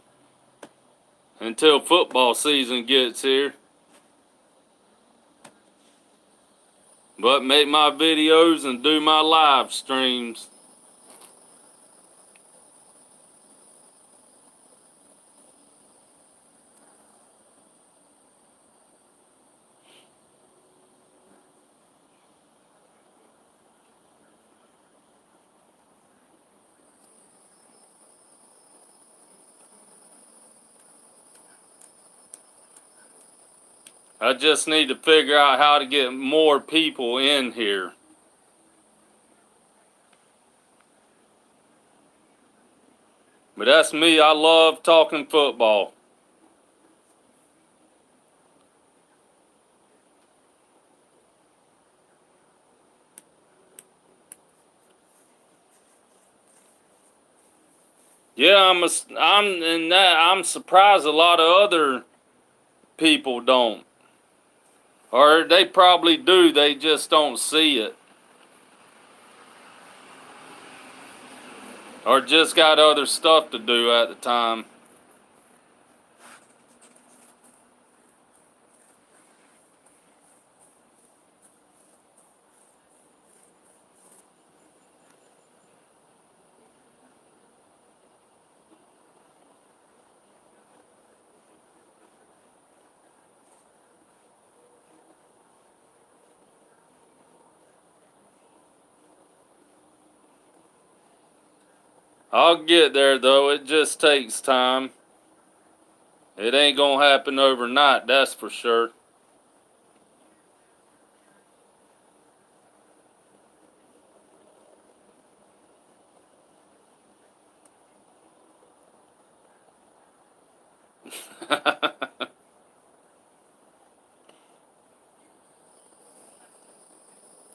until football season gets here. But make my videos and do my live streams. I just need to figure out how to get more people in here. But that's me. I love talking football. Yeah, I'm surprised a lot of other people don't. Or they probably do, they just don't see it. Or just got other stuff to do at the time. I'll get there though, it just takes time. It ain't gonna happen overnight, that's for sure.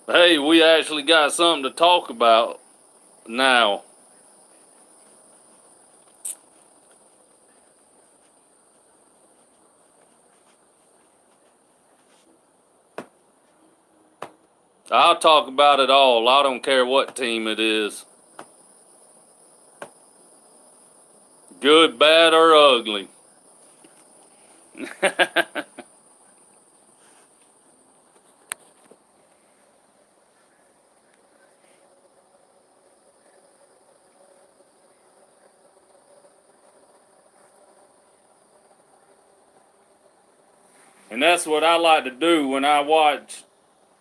Hey, we actually got something to talk about now. I'll talk about it all. I don't care what team it is. Good, bad, or ugly. And that's what I like to do when I watch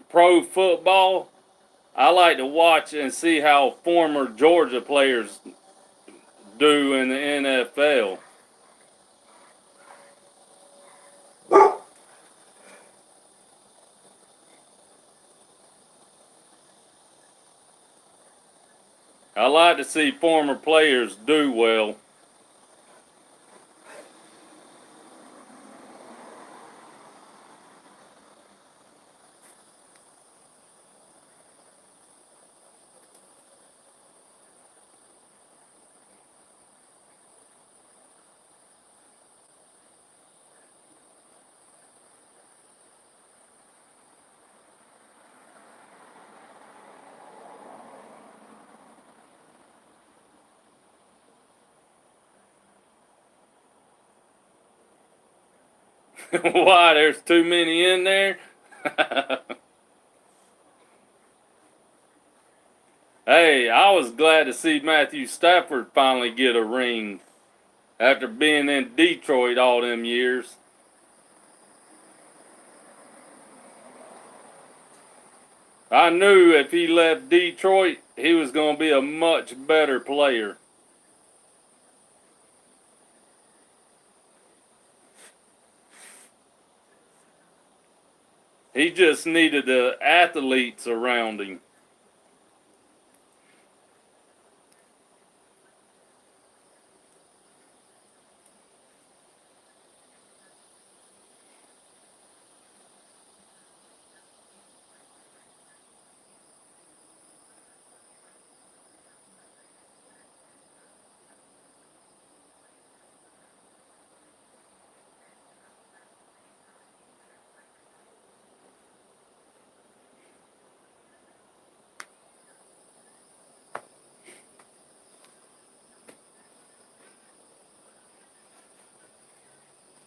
pro football. I like to watch and see how former Georgia players do in the NFL. I like to see former players do well. Why? There's too many in there? Hey, I was glad to see Matthew Stafford finally get a ring after being in Detroit all them years. I knew if he left Detroit, he was going to be a much better player. He just needed the athletes around him.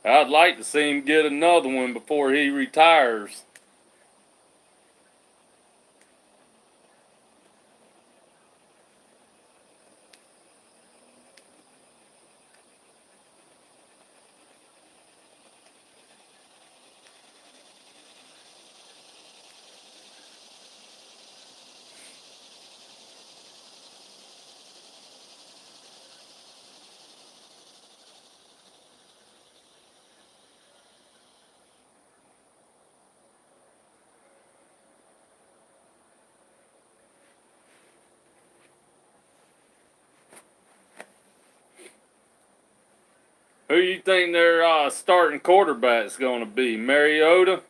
I'd like to see him get another one before he retires. Who you think their starting quarterback's going to be? Mariota?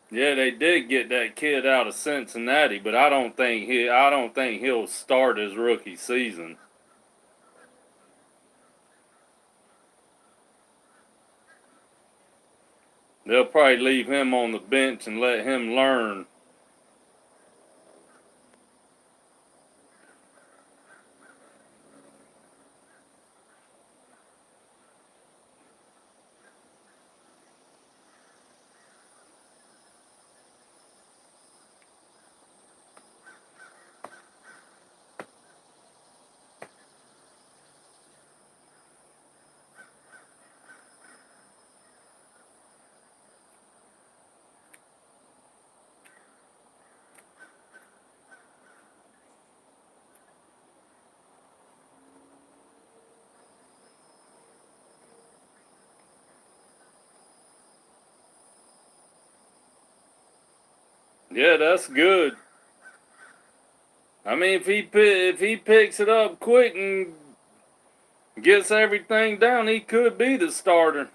Yeah, they did get that kid out of Cincinnati, but I don't think he'll start his rookie season. They'll probably leave him on the bench and let him learn. Yeah, that's good. I mean, if he picks it up quick and gets everything down, he could be the starter.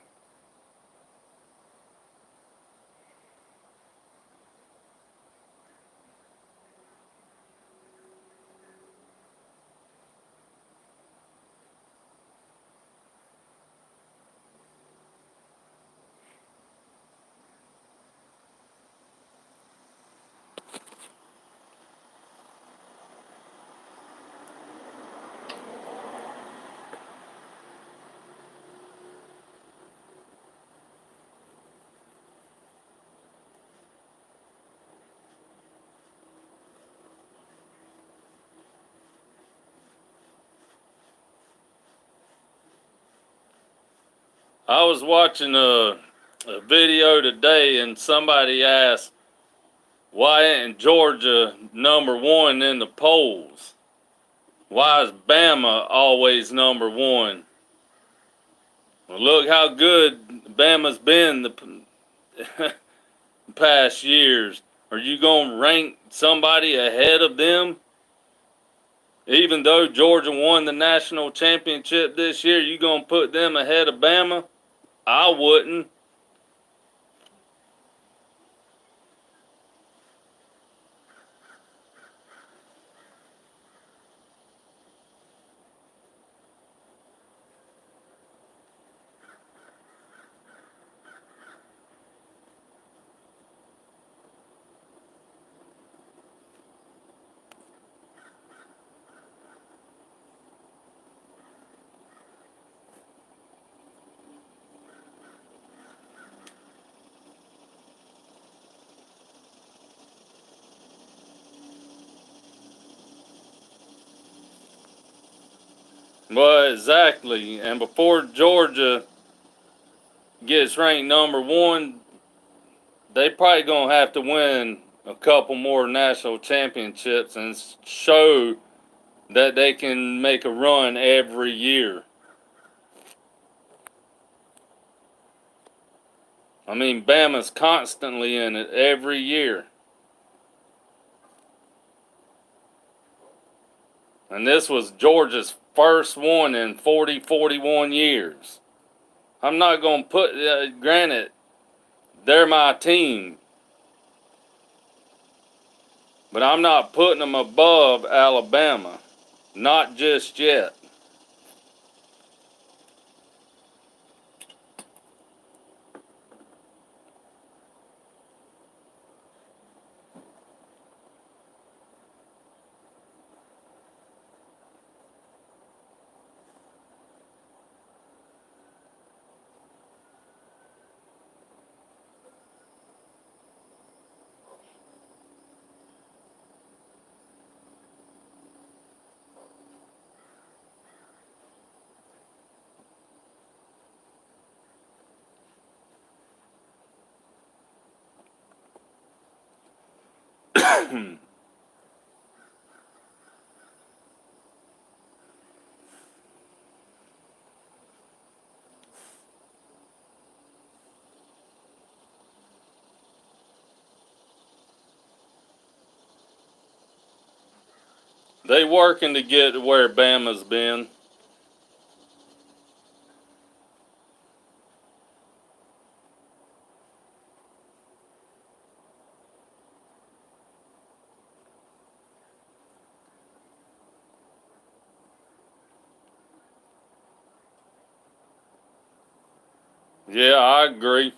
I was watching a video today, and somebody asked, why isn't Georgia #1 in the polls? Why is Bama always #1? Well, look how good Bama's been the past years. Are you going to rank somebody ahead of them? Even though Georgia won the national championship this year, you gonna put them ahead of Bama? I wouldn't. Well, exactly. And before Georgia gets ranked number one, they probably gonna have to win a couple more national championships and show that they can make a run every year. I mean, Bama's constantly in it every year. And this was Georgia's first one in 41 years. I'm not going to put, granted, they're my team. But I'm not putting them above Alabama. Not just yet. They working to get to where Bama's been. Yeah, I agree.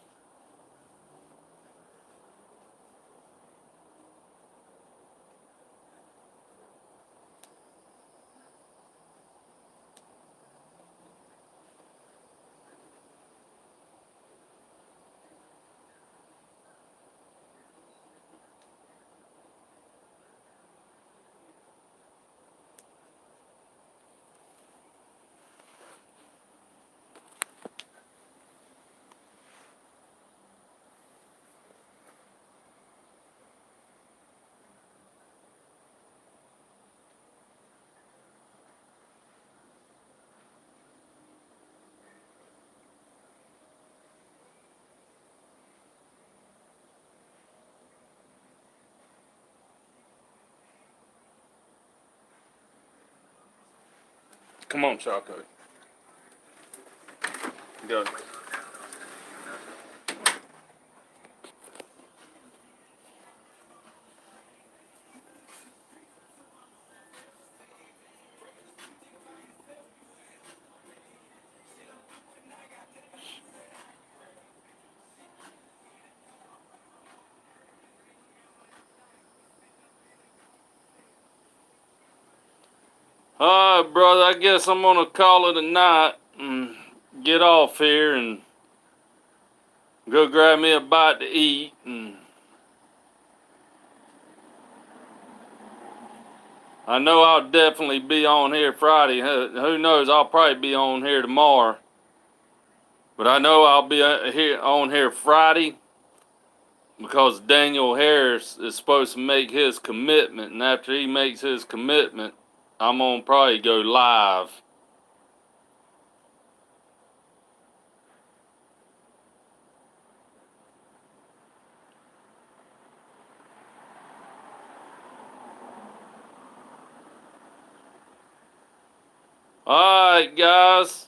Come on, Choco. Go. All right, brother. I guess I'm gonna call it a night and get off here and go grab me a bite to eat. And I know I'll definitely be on here Friday. Who knows? I'll probably be on here tomorrow. But I know I'll be on here Friday because Daniel Harris is supposed to make his commitment, and after he makes his commitment, I'm gonna probably go live. Alright, guys.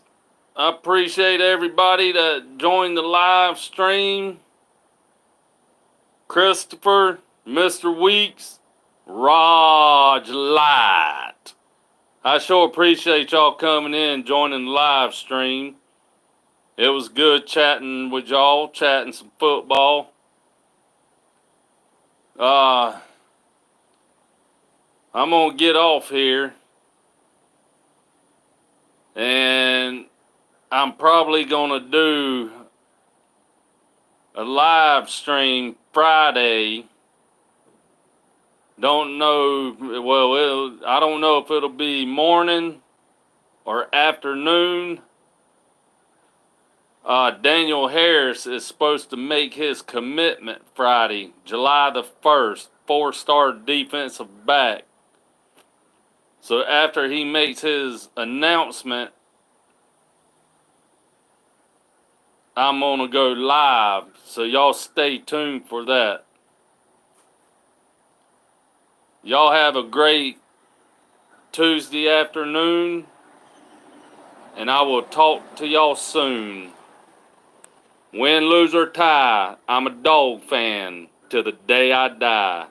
I appreciate everybody that joined the live stream. Christopher, Mr. Weeks, Raj Light. I sure appreciate y'all coming in, joining the live stream. It was good chatting with y'all, chatting some football. I'm gonna get off here. And I'm probably gonna do a live stream Friday. Don't know, well, I don't know if it'll be morning or afternoon. Daniel Harris is supposed to make his commitment Friday, July the 1st, 4-star defensive back. So after he makes his announcement, I'm going to go live. So y'all stay tuned for that. Y'all have a great Tuesday afternoon, and I will talk to y'all soon. Win, lose, or tie, I'm a dog fan till the day I die.